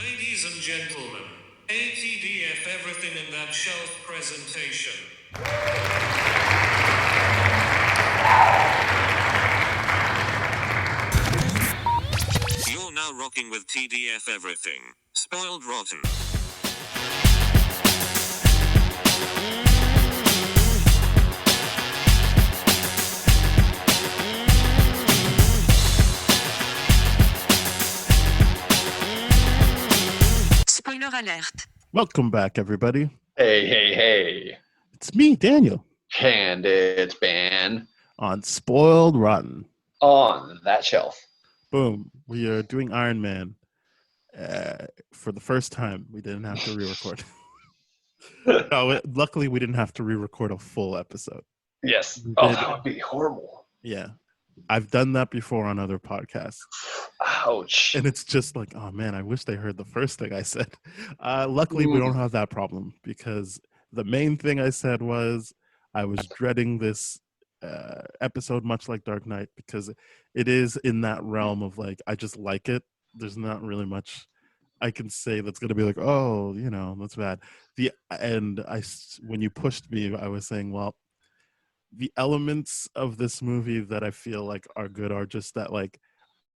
Ladies and gentlemen, ATDF everything in that shelf presentation. You're now rocking with TDF everything. Spoiled Rotten. Spoiler alert. Welcome back, everybody. Hey. It's me, Daniel, And it's been on Spoiled Rotten. on that shelf. Boom. We are doing Iron Man for the first time. We didn't have to re-record. Luckily, we didn't have to re-record a full episode. Yes. We Oh, did. that would be horrible. Yeah. I've done that before on other podcasts. Ouch. And it's just like, oh, man, I wish they heard the first thing I said. Luckily, we don't have that problem because the main thing I said was I was dreading this episode much like Dark Knight because it is in that realm of like, I just like it. There's not really much I can say that's going to be like, oh, that's bad. When you pushed me, I was saying, well, the elements of this movie that I feel like are good are just that, like,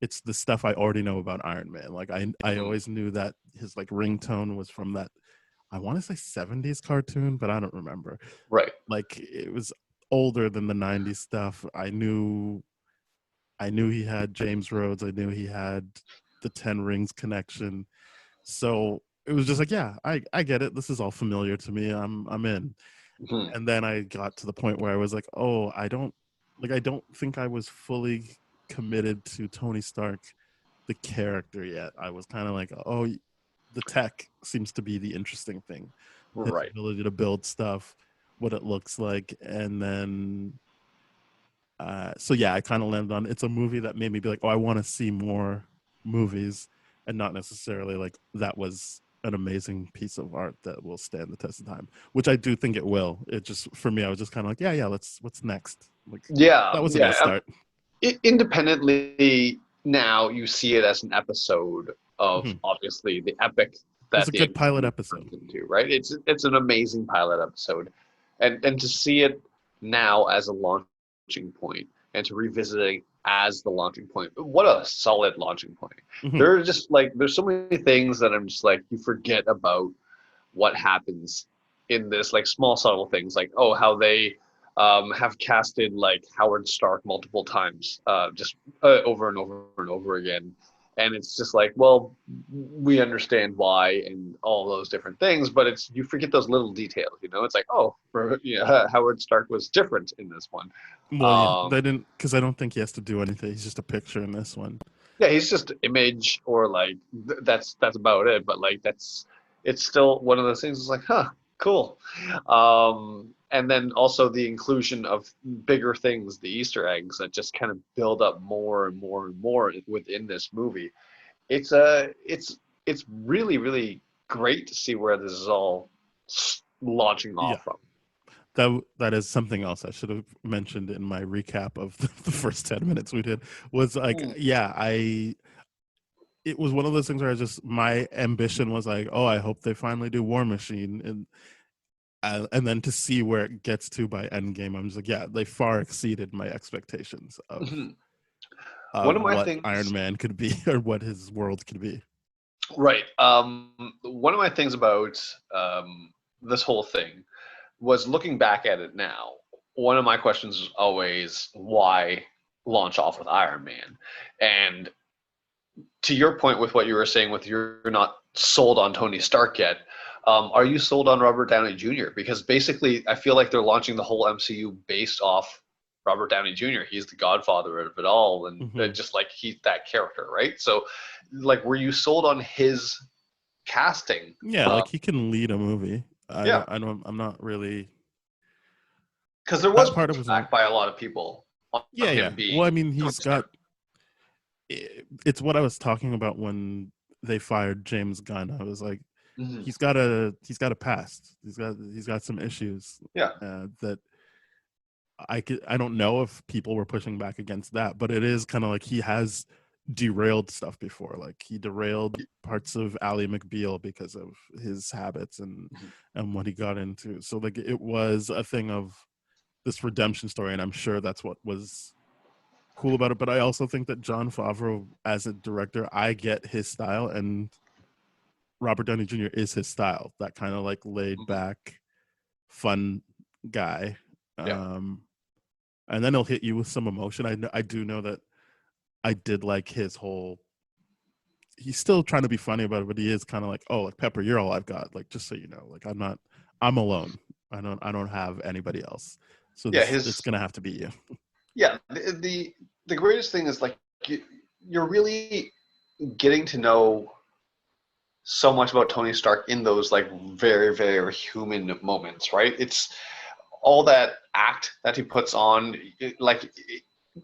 it's the stuff I already know about Iron Man. Like I always knew that his like ringtone was from that, I want to say 70s cartoon, but I don't remember. Right. Like it was older than the 90s stuff. I knew he had James Rhodes. I knew he had the 10 Rings connection. So it was just like, yeah, I get it. This is all familiar to me. I'm in. Mhm. And then I got to the point where I was like, oh, I don't think I was fully committed to Tony Stark, the character, yet. I was kind of like, oh, the tech seems to be the interesting thing. His Right. ability to build stuff, what it looks like, and then so yeah, I kind of landed on it's a movie that made me be like, oh, I want to see more movies, and not necessarily like that was an amazing piece of art that will stand the test of time, which I do think it will. It just, for me, I was just kind of like, yeah, what's next? Like, Yeah. that was a good start. Independently, now you see it as an episode of Mhm. obviously the epic that It's a the good pilot MCU episode. turns into, right? It's an amazing pilot episode, and to see it now as a launching point and to revisit it as the launching point, what a solid launching point. Mhm. There are just like there's so many things that I'm just like you forget about what happens in this, like small subtle things, like how they have casted like Howard Stark multiple times, just over and over and over again. And it's just like, well, we understand why and all those different things, but it's you forget those little details. It's like, Howard Stark was different in this one. Well, yeah, they didn't, because I don't think he has to do anything. He's just a picture in this one. Yeah, he's just image, or like that's about it. But like it's still one of those things. It's like, huh, cool. And then also the inclusion of bigger things, the Easter eggs that just kind of build up more and more and more within this movie. It's really really great to see where this is all launching off Yeah. from. That is something else I should have mentioned in my recap of the first 10 minutes we did, was like, it was one of those things where my ambition was like, oh, I hope they finally do War Machine, and then to see where it gets to by Endgame, I'm just like, yeah, they far exceeded my expectations of One of my what things, Iron Man could be, or what his world could be. right? One of my things about this whole thing was looking back at it now. One of my questions is always why launch off with Iron Man, and to your point with what you were saying with you're not sold on Tony Stark yet. Are you sold on Robert Downey Jr.? Because basically, I feel like they're launching the whole MCU based off Robert Downey Jr. He's the godfather of it all, and just like he's that character, right? So, like, were you sold on his casting? Yeah, like he can lead a movie. Yeah. I'm not really, Because there was that part of it was pushback by a lot of people on yeah. him being. Well, I mean, Tony Stark. it's what I was talking about when they fired James Gunn. I was like, Mhm. he's got a past. He's got some issues. Yeah. That I don't know if people were pushing back against that, but it is kind of like he has derailed stuff before. Like he derailed parts of Ally McBeal because of his habits and what he got into. So like it was a thing of this redemption story, and I'm sure that's what was cool about it. But I also think that Jon Favreau, as a director, I get his style, and Robert Downey Jr. is his style. That kind of like laid back, fun guy. Yeah. And then he'll hit you with some emotion. I do know that I did like his whole. He's still trying to be funny about it, but he is kind of like, oh, like Pepper, you're all I've got. Like, just so you know, like I'm alone. I don't have anybody else. So Yeah, it's gonna have to be you. Yeah, the greatest thing is like you're really getting to know so much about Tony Stark in those like very, very human moments, right? It's all that act that he puts on, like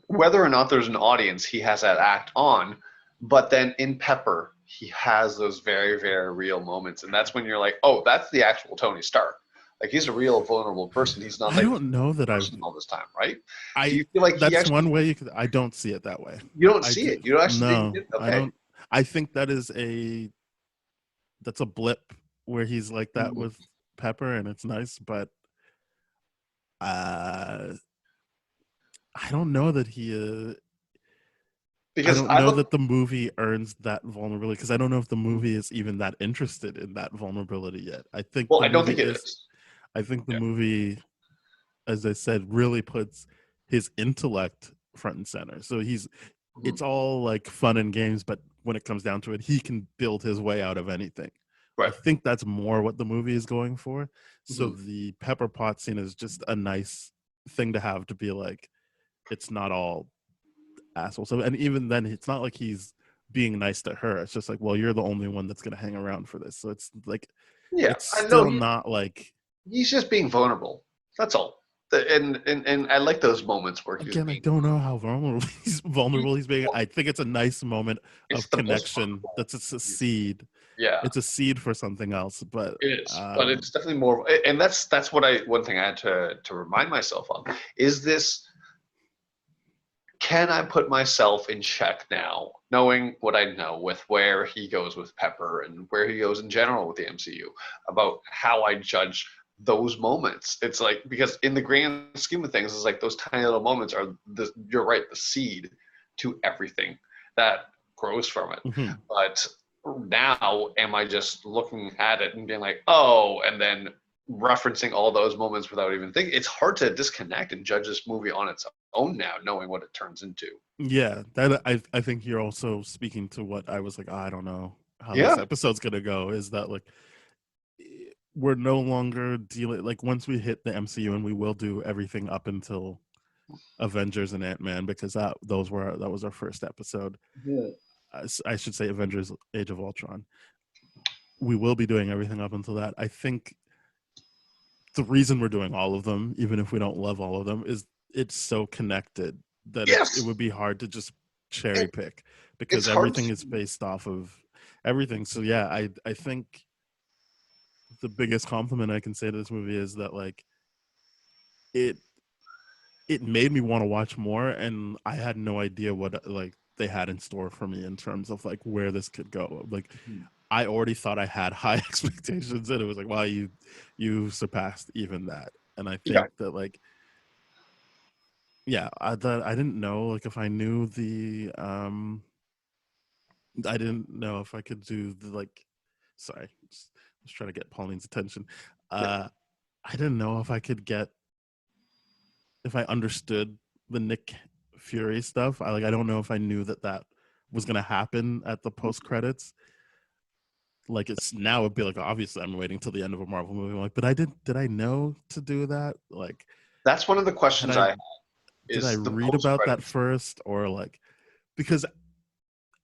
whether or not there's an audience, he has that act on. But then in Pepper, he has those very, very real moments, and that's when you're like, oh, that's the actual Tony Stark. Like he's a real vulnerable person. He's not I like don't know that all this time, right? Do I you feel like that's one way you could. I don't see it that way. You don't I see do, it. You don't actually no, think okay. I don't. I think that's a blip where he's like that with Pepper, and it's nice, but I don't know that he. Because I don't know that the movie earns that vulnerability, because I don't know if the movie is even that interested in that vulnerability yet. I think. Well, I don't think it is. I think the movie, as I said, really puts his intellect front and center. So it's all like fun and games, but when it comes down to it, he can build his way out of anything. Right. I think that's more what the movie is going for. So the Pepper Pot scene is just a nice thing to have, to be like, it's not all asshole. So, and even then, it's not like he's being nice to her. It's just like, well, you're the only one that's gonna hang around for this. So it's like, it's still not like he's just being vulnerable. That's all. And I like those moments where again, I don't know how vulnerable he's being. I think it's a nice moment of connection. That's a seed. Yeah, it's a seed for something else. But it is. But it's definitely more. And that's one thing I had to remind myself of is this. Can I put myself in check now, knowing what I know with where he goes with Pepper and where he goes in general with the MCU, about how I judge those moments? It's like, because in the grand scheme of things, it's like those tiny little moments are you're right, the seed to everything that grows from it. But now, am I just looking at it and being like, oh, and then referencing all those moments without even thinking? It's hard to disconnect and judge this movie on its own now, knowing what it turns into. Yeah, that I think you're also speaking to what I was like, I don't know how this episode's gonna go. Is that like we're no longer dealing, like once we hit the MCU, and we will do everything up until Avengers and Ant-Man, because that was our first episode. I should say Avengers Age of Ultron. We will be doing everything up until that. I think the reason we're doing all of them, even if we don't love all of them, is it's so connected that it would be hard to just cherry pick, because everything is based off of everything. So yeah, I think the biggest compliment I can say to this movie is that like it made me want to watch more, and I had no idea what like they had in store for me in terms of like where this could go. Like I already thought I had high expectations, and it was like, wow, you surpassed even that. And I think that like, yeah, I didn't know, like if I knew the I didn't know if I could do the like, sorry, just trying to get Pauline's attention. I didn't know if I understood the Nick Fury stuff. I don't know if I knew that was gonna happen at the post credits. Like it's now it'd be like, obviously I'm waiting till the end of a Marvel movie. I'm like, but did I know to do that? Like that's one of the questions I had. Did I read about that first, or like, because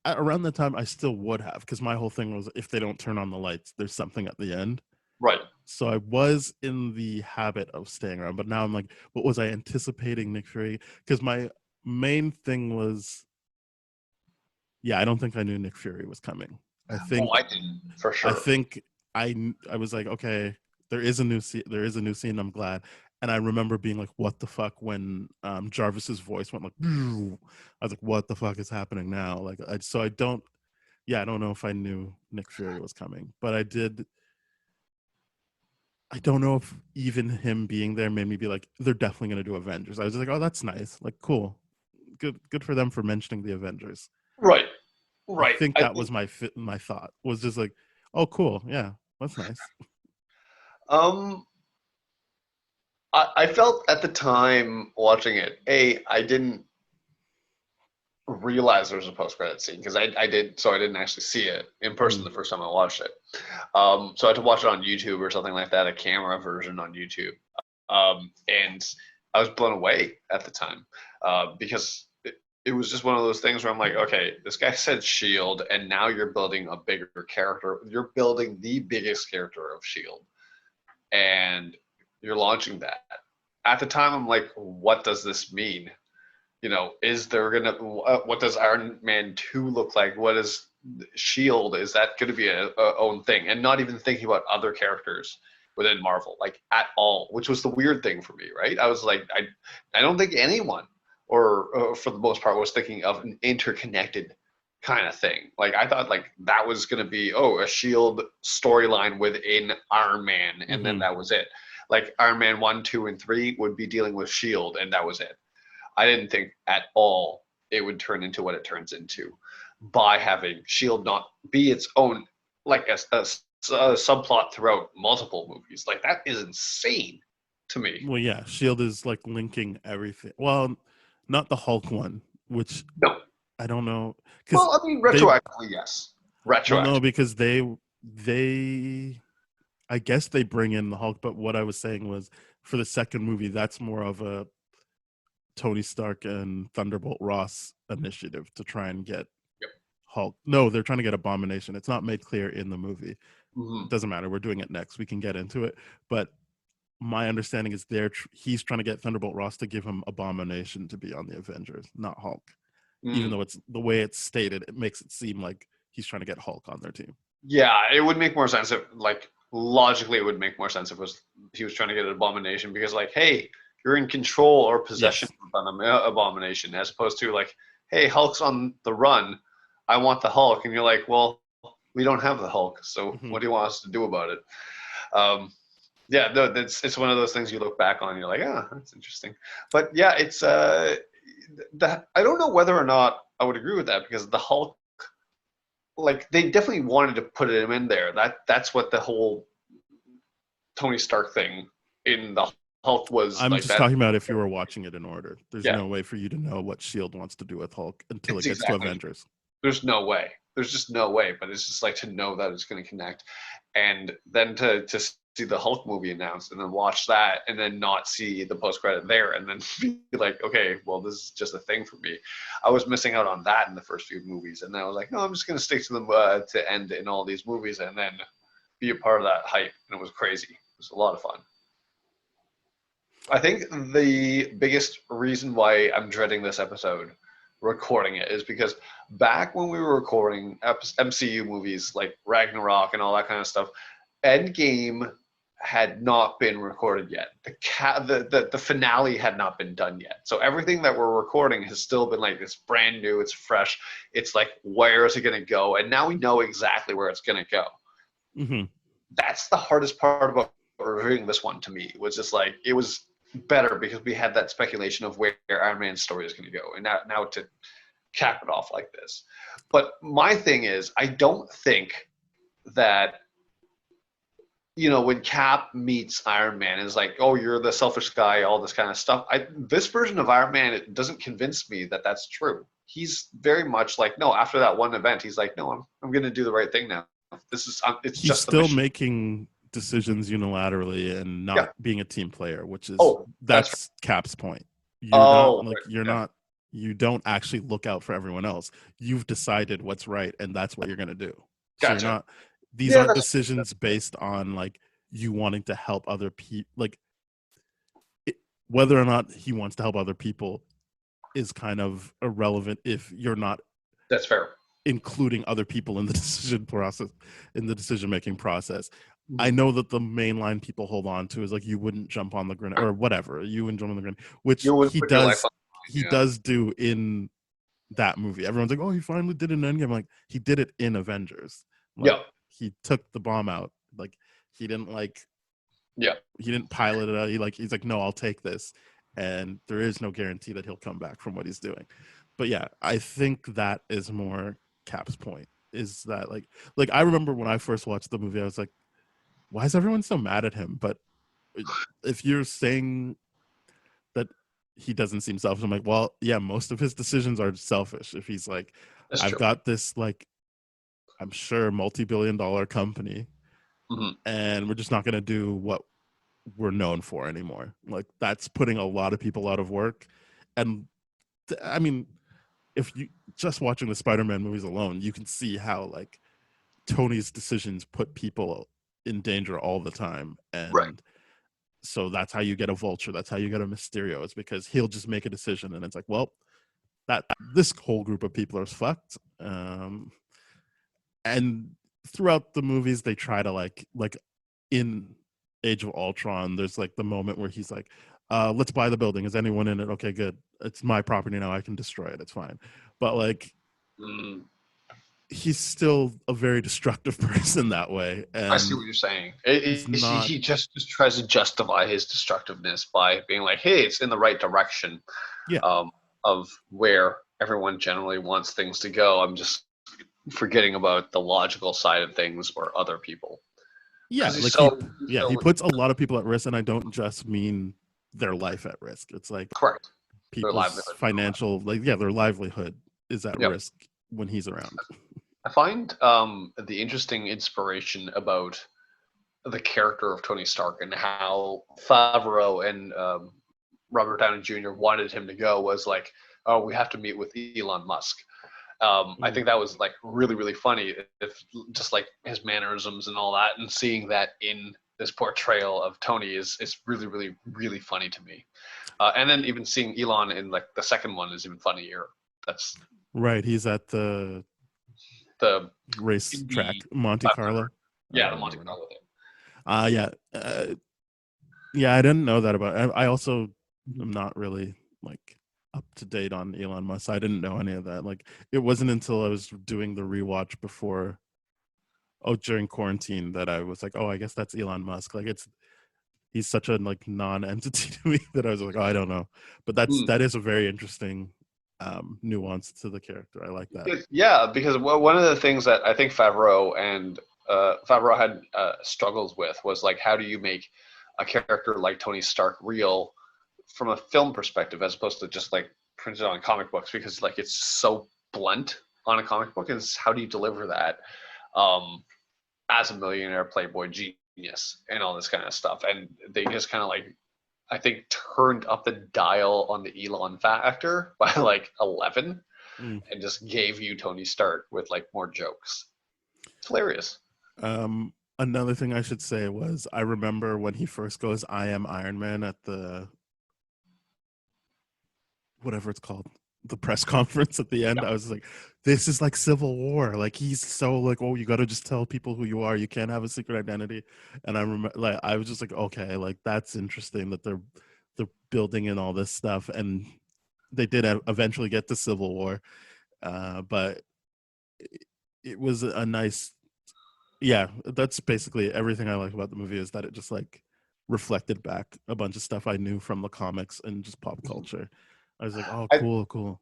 around the time I still would have, because my whole thing was, if they don't turn on the lights, there's something at the end. Right. So I was in the habit of staying around, but now I'm like, what was I anticipating Nick Fury? Because my main thing was, I don't think I knew Nick Fury was coming. I think I didn't, for sure. I think I was like, okay, there is a new scene. I'm glad. and I remember being like, "What the fuck?" when Jarvis's voice went like, I was like, "What the fuck is happening now?" Like, I don't, yeah, I don't know if I knew Nick Fury was coming, but I did. I don't know if even him being there made me be like, "They're definitely gonna do Avengers." I was just like, "Oh, that's nice. Like, cool, good for them for mentioning the Avengers." Right. I Right. think I that think was my thought was just like, "Oh, cool, yeah, that's nice." um I felt at the time watching it, I didn't realize there was a post credit scene because I did, so I didn't actually see it in person Mm. the first time I watched it. So I had to watch it on YouTube or something like that, a camera version on YouTube. And I was blown away at the time because it was just one of those things where I'm like, okay, this guy said Shield, and now you're building a bigger character. You're building the biggest character of Shield, and you're launching that. At the time, I'm like, what does this mean? You know, is there gonna what does Iron Man 2 look like? What is Shield? Is that going to be a own thing? And not even thinking about other characters within Marvel, like at all, which was the weird thing for me, right? I was like, I don't think anyone, or for the most part, was thinking of an interconnected kind of thing. Like I thought, like that was going to be a Shield storyline within Iron Man, and then Mm-hmm. that was it. Like Iron Man 1, 2, and 3 would be dealing with Shield, and that was it. I didn't think at all it would turn into what it turns into by having Shield not be its own, like a subplot throughout multiple movies. Like that is insane to me. Well, yeah, Shield is like linking everything. Well, not the Hulk one, which No, I don't know because well, I mean they retroactively, yes, well no retroactive. because they I guess they bring in the Hulk, but what I was saying was for the second movie, that's more of a Tony Stark and Thunderbolt Ross initiative to try and get Yep. Hulk. No, they're trying to get Abomination. It's not made clear in the movie. Mm-hmm. It doesn't matter. We're doing it next. We can get into it. But my understanding is he's trying to get Thunderbolt Ross to give him Abomination to be on the Avengers, not Hulk. Even Mm. though it's the way it's stated, it makes it seem like he's trying to get Hulk on their team. Yeah, it would make more sense if, like, logically, it would make more sense if he was trying to get an Abomination because, like, hey, you're in control or possession Yes. of an Abomination, as opposed to like, hey, Hulk's on the run, I want the Hulk, and you're like, well, we don't have the Hulk, so Mhm. what do you want us to do about it? Um, yeah, no, it's one of those things you look back on, and you're like, ah, that's interesting. But yeah, it's that I don't know whether or not I would agree with that because the Hulk, like they definitely wanted to put him in there. That's what the whole Tony Stark thing in the Hulk was I'm like. just That talking about if you were watching it in order. There's yeah, no way for you to know what Shield wants to do with Hulk until it it's gets to exactly. Avengers. There's no way. There's just no way. But it's just like to know that it's going to connect, and then to see the Hulk movie announced, and then watch that, and then not see the post credit there, and then be like, okay, well, this is just a thing for me. I was missing out on that in the first few movies, and then I was like, no, I'm just going to stick to them to end in all these movies, and then be a part of that hype, and it was crazy. It was a lot of fun. I think the biggest reason why I'm dreading this episode, recording it, is because back when we were recording MCU movies like Ragnarok and all that kind of stuff, Endgame had not been recorded yet. The finale had not been done yet. So everything that we're recording has still been like it's brand new, it's fresh. It's like where is it going to go? And now we know exactly where it's going to go. Mm-hmm. That's the hardest part about reviewing this one to me. Was just like it was better because we had that speculation of where Iron Man's story is going to go, and now to cap it off like this. But my thing is, I don't think that when Cap meets Iron Man is like, oh, you're the selfish guy, all this kind of stuff. This version of Iron Man, it doesn't convince me that that's true. He's very much like, no, after that one event, he's like, no, I'm going to do the right thing now. It's He's just the still mission. making decisions unilaterally and not Yeah. being a team player, which is that's Cap's point. You don't actually look out for everyone else. You've decided what's right, and that's what you're going to do. Gotcha. So you're not. These Yeah, aren't that's- decisions based on like you wanting to help other people. Like whether or not he wants to help other people is kind of irrelevant if you're not That's fair. including other people in the decision process, in the decision making process. I know that the main line people hold on to is like, you wouldn't jump on the grenade or whatever, you wouldn't jump on the grenade, which You would he put your life does. on the He line, yeah. does do in that movie. Everyone's like, oh, he finally did it in Endgame. Like, he did it in Avengers. Like, Yeah. he took the bomb out. Like, he didn't Yeah. he didn't pilot it out. He's like, no, I'll take this. And there is no guarantee that he'll come back from what he's doing. But yeah, I think that is more Cap's point. Is that like I remember when I first watched the movie, I was like, why is everyone so mad at him? But if you're saying that he doesn't seem selfish, I'm like, well, yeah, most of his decisions are selfish. If he's like, That's I've true. got this, like, I'm sure multi-billion-dollar company, Mhm. and we're just not going to do what we're known for anymore. Like, that's putting a lot of people out of work. And I mean, if you just watching the Spider-Man movies alone, you can see how like Tony's decisions put people in danger all the time. And Right. so that's how you get a Vulture. That's how you get a Mysterio. It's because he'll just make a decision, and it's like, well, that this whole group of people are fucked. And throughout the movies, they try to like in Age of Ultron, there's like the moment where he's like, let's buy the building. Is anyone in it? Okay, good. It's my property now. I can destroy it. It's fine. But like, Mm. he's still a very destructive person that way. And I see what you're saying. he's not. He just tries to justify his destructiveness by being like, "Hey, it's in the right direction." Yeah. Of where everyone generally wants things to go. I'm just forgetting about the logical side of things or other people. Yeah, 'Cause he's like so- he puts a lot of people at risk, and I don't just mean their life at risk. It's like Correct. people's livelihood. financial, like, yeah, their livelihood is at Yep. risk when he's around. I find the interesting inspiration about the character of Tony Stark and how Favreau and Robert Downey Jr. wanted him to go was like, oh, we have to meet with Elon Musk. I think that was like really, really funny. If just like his mannerisms and all that, and seeing that in this portrayal of Tony is really, really, really funny to me. And then even seeing Elon in like the second one is even funnier. That's Right, he's at the the race Indy track, Monte 500. Carlo. Yeah, the Monte Carlo thing. Yeah, I didn't know that about. I also am not really like up to date on Elon Musk. I didn't know any of that. Like, it wasn't until I was doing the rewatch during quarantine that I was like, oh, I guess that's Elon Musk. Like, he's such a like non-entity to me that I was like, oh, I don't know. But that is a very interesting nuance to the character. I like that. Yeah, because one of the things that I think Favreau had struggles with was like, how do you make a character like Tony Stark real from a film perspective as opposed to just like printed on comic books, because like it's so blunt on a comic book. Is how do you deliver that as a millionaire playboy genius and all this kind of stuff? And they just kind of like, I think, turned up the dial on the Elon factor by like 11 and just gave you Tony Stark with like more jokes. It's hilarious. Another thing I should say was, I remember when he first goes, I am Iron Man, at the whatever it's called, the press conference at the end. I was like, this is like Civil War. Like, he's so like, oh, you got to just tell people who you are. You can't have a secret identity. And I remember, like, I was just like, okay, like, that's interesting that they're building in all this stuff. And they did eventually get to Civil War, but it was a nice. Yeah, that's basically everything I like about the movie, is that it just like reflected back a bunch of stuff I knew from the comics and just pop culture. I was like, oh, cool.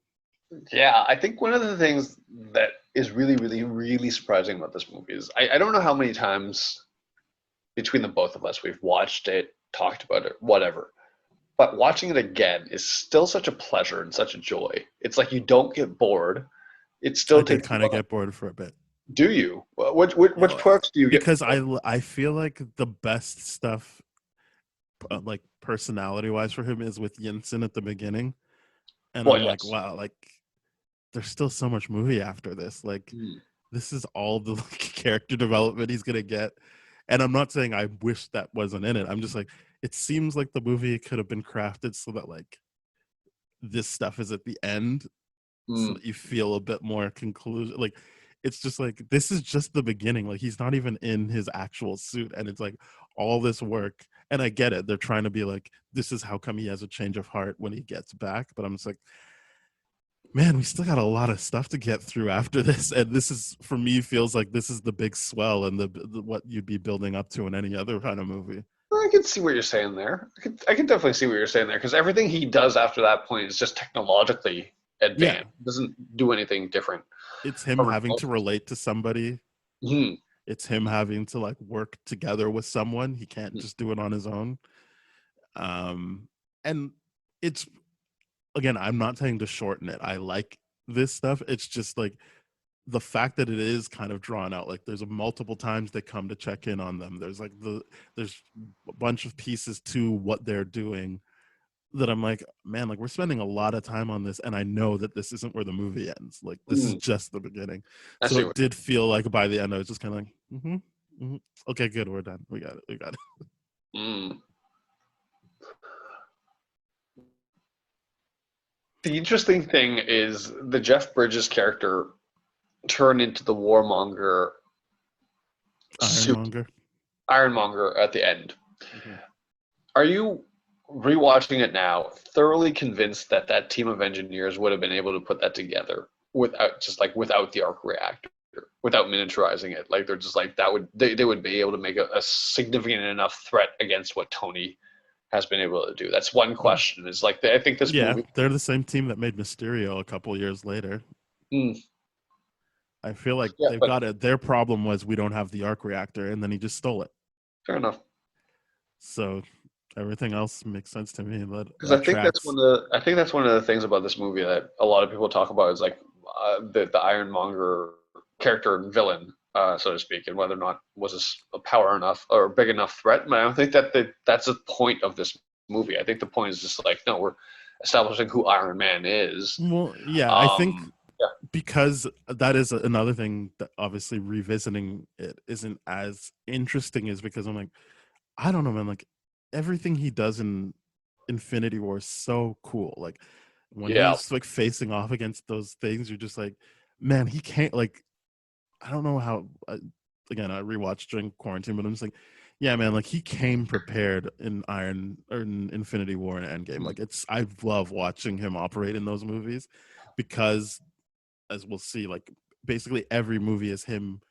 Yeah, I think one of the things that is really, really, really surprising about this movie is I don't know how many times between the both of us we've watched it, talked about it, whatever. But watching it again is still such a pleasure and such a joy. It's like you don't get bored. It still I did takes kind of get bored for a bit. Do you? Which parts do you get? Because I feel like the best stuff, like personality wise, for him is with Yinsen at the beginning, and I'm like, wow, like there's still so much movie after this. Like, this is all the like, character development he's gonna get. And I'm not saying I wish that wasn't in it. I'm just like, it seems like the movie could have been crafted so that like this stuff is at the end, so that you feel a bit more conclusion. Like, it's just like this is just the beginning. Like he's not even in his actual suit, and it's like all this work. And I get it; they're trying to be like, this is how come he has a change of heart when he gets back. But I'm just like, man, we still got a lot of stuff to get through after this, and this is for me feels like this is the big swell and the what you'd be building up to in any other kind of movie. I can see what you're saying there. I can definitely see what you're saying there because everything he does after that point is just technologically Yeah, advanced. It doesn't do anything different. it's him From having to relate to somebody. Mhm. It's him having to like work together with someone. He can't just do it on his own. And it's again, I'm not saying to shorten it. I like this stuff. It's just like the fact that it is kind of drawn out. Like there's multiple times they come to check in on them. There's like there's a bunch of pieces to what they're doing that I'm like, man, like we're spending a lot of time on this, and I know that this isn't where the movie ends. Like this is just the beginning. I So see it what. did feel like by the end I was just kind of like, okay, good, we're done. We got it. We got it. Mm. The interesting thing is the Jeff Bridges character turned into the warmonger suit Ironmonger. Ironmonger at the end. Mhm. Are you rewatching it now thoroughly convinced that that team of engineers would have been able to put that together without the arc reactor, without miniaturizing it? Like they're just like that would they would be able to make a significant enough threat against what Tony has been able to do. That's one question. Is like I think this Yeah, movie. they're the same team that made Mysterio a couple years later. Mm, I feel like yeah, they've but got it. Their problem was we don't have the arc reactor, and then he just stole it. fair enough. So everything else makes sense to me. Because That tracks. I think that's one of the things about this movie that a lot of people talk about is like the Ironmonger character and villain, so to speak, and whether or not was this a power enough or big enough threat. And I don't think that that's the point of this movie. I think the point is just like no, we're establishing who Iron Man is. Well, yeah, I think Um, yeah, because that is another thing that obviously revisiting it isn't as interesting is because I'm like, I don't know, man. Like everything he does in Infinity War is so cool. Like when yeah, he's like facing off against those things, you're just like, man, he can't. Like I don't know how. Again, I rewatched during quarantine, but I'm just like, yeah, man. Like he came prepared in Iron or in Infinity War and Endgame. Like I love watching him operate in those movies because, as we'll see, like basically every movie is him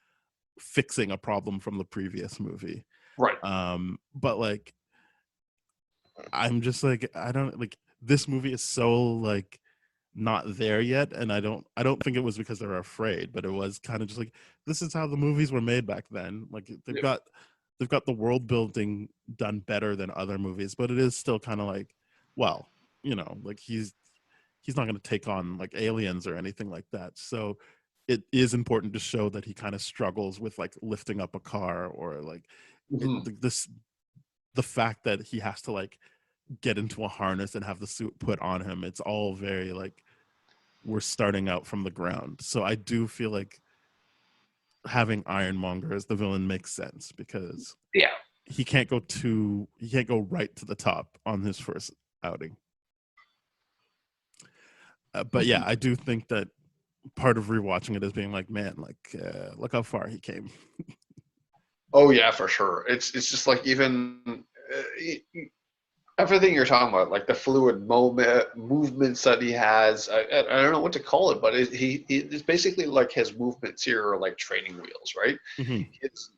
fixing a problem from the previous movie. right. But like I'm just like I don't like this movie is so like not there yet, and I don't think it was because they were afraid, but it was kind of just like this is how the movies were made back then. Like Yeah. they've got the world building done better than other movies, but it is still kind of like, well, like he's not going to take on like aliens or anything like that. So it is important to show that he kind of struggles with like lifting up a car or like Mhm. the fact that he has to like get into a harness and have the suit put on him. It's all very like we're starting out from the ground. So I do feel like having Ironmonger as the villain makes sense because Yeah. he can't go right to the top on his first outing. But yeah, I do think that part of rewatching it is being like, man, like look how far he came. Oh yeah, for sure. It's just like even everything you're talking about, like the fluid movements that he has. I don't know what to call it, but it's basically like his movements here are like training wheels, right? Mm-hmm.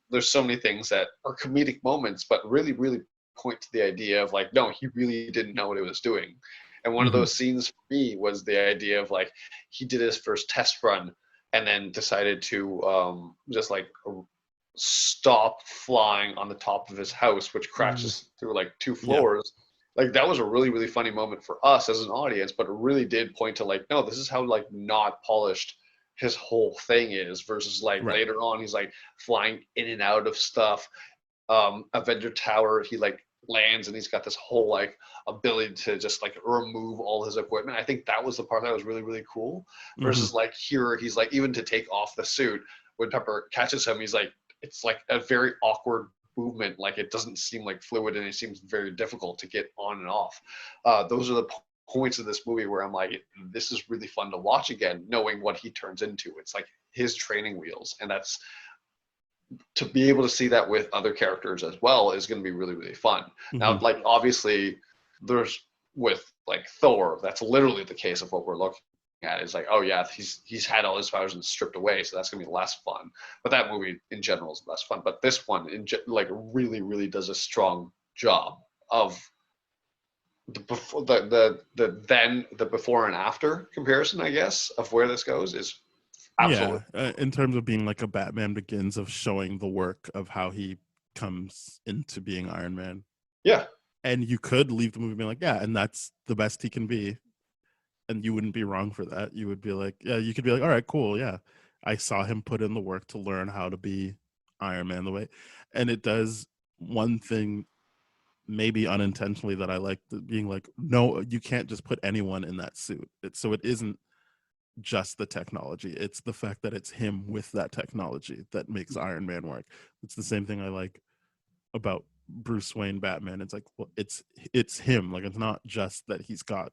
There's so many things that are comedic moments, but really, really point to the idea of like, no, he really didn't know what he was doing. And one of Mm-hmm. those scenes for me was the idea of like he did his first test run and then decided to just like stop flying on the top of his house, which crashes through like two Yeah. floors. Like that was a really, really funny moment for us as an audience, but it really did point to like, no, this is how like not polished his whole thing is versus like Right. later on he's like flying in and out of stuff. Avenger Tower, he like lands and he's got this whole like ability to just like remove all his equipment. I think that was the part that was really, really cool. Mm-hmm. Versus like here, he's like even to take off the suit when Pepper catches him, he's like it's like a very awkward movement. Like it doesn't seem like fluid and it seems very difficult to get on and off. Those are the points of this movie where I'm like, this is really fun to watch again, knowing what he turns into. It's like his training wheels, and that's to be able to see that with other characters as well is going to be really, really fun. Now, Mhm. like obviously, there's with like Thor, that's literally the case of what we're looking at. Is like, oh yeah, he's had all his powers and stripped away, so that's going to be less fun. But that movie in general is less fun. But this one, like, really, really does a strong job of the before the before and after comparison, I guess, of where this goes is absolutely. Yeah, in terms of being like a Batman Begins, of showing the work of how he comes into being Iron Man. Yeah. And you could leave the movie being like, yeah, and that's the best he can be. And you wouldn't be wrong for that. You would be like, yeah, you could be like, all right, cool, yeah. I saw him put in the work to learn how to be Iron Man the way. And it does one thing, maybe unintentionally, that I like, being like, no, you can't just put anyone in that suit. So it isn't just the technology. It's the fact that it's him with that technology that makes Iron Man work. It's the same thing I like about Bruce Wayne Batman. It's like, well, it's him. Like, it's not just that he's got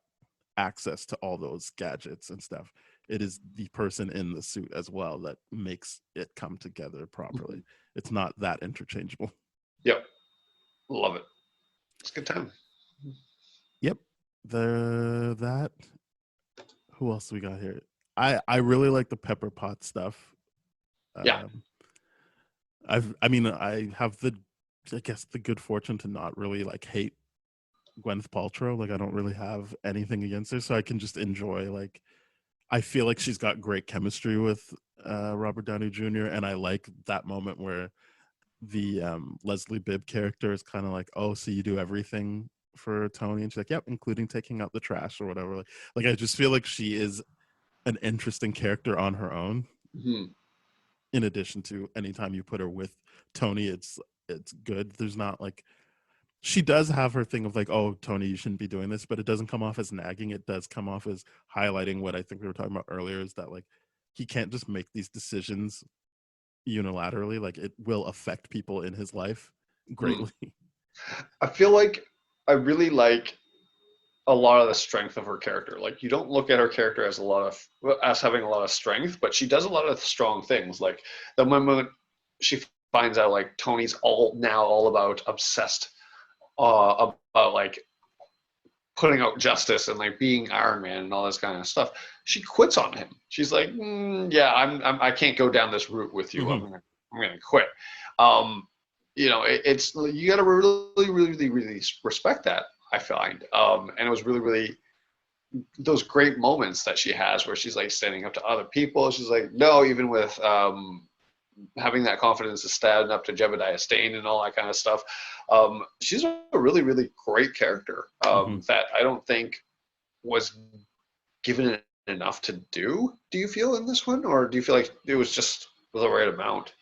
access to all those gadgets and stuff. It is the person in the suit as well that makes it come together properly. It's not that interchangeable. Yep. Love it. It's a good time. Yep. That. Who else we got here? I really like the Pepper Pot stuff. Yeah. I have I guess the good fortune to not really like hate Gwyneth Paltrow. Like, I don't really have anything against her, so I can just enjoy, like, I feel like she's got great chemistry with Robert Downey Jr. And I like that moment where the Leslie Bibb character is kind of like, oh, so you do everything for Tony, and she's like, yep, including taking out the trash or whatever. Like I just feel like she is an interesting character on her own. Mm-hmm. In addition to anytime you put her with Tony, it's good. There's not like, she does have her thing of like, oh, Tony, you shouldn't be doing this, but it doesn't come off as nagging. It does come off as highlighting what I think we were talking about earlier, is that like he can't just make these decisions unilaterally. Like, it will affect people in his life greatly. I feel like I really like a lot of the strength of her character. Like, you don't look at her character as having a lot of strength, but she does a lot of strong things. Like the moment she finds out like Tony's all about obsessed about like putting out justice and like being Iron Man and all this kind of stuff, she quits on him. She's like, yeah, I can't go down this route with you. Mm-hmm. I'm gonna quit. It's you got to really, really, really respect that, I find. And it was really, really those great moments that she has where she's like standing up to other people. She's like, no, even with having that confidence to stand up to Jebediah Stane and all that kind of stuff. She's a really, really great character that I don't think was given enough to do. Do you feel in this one, or do you feel like it was just the right amount?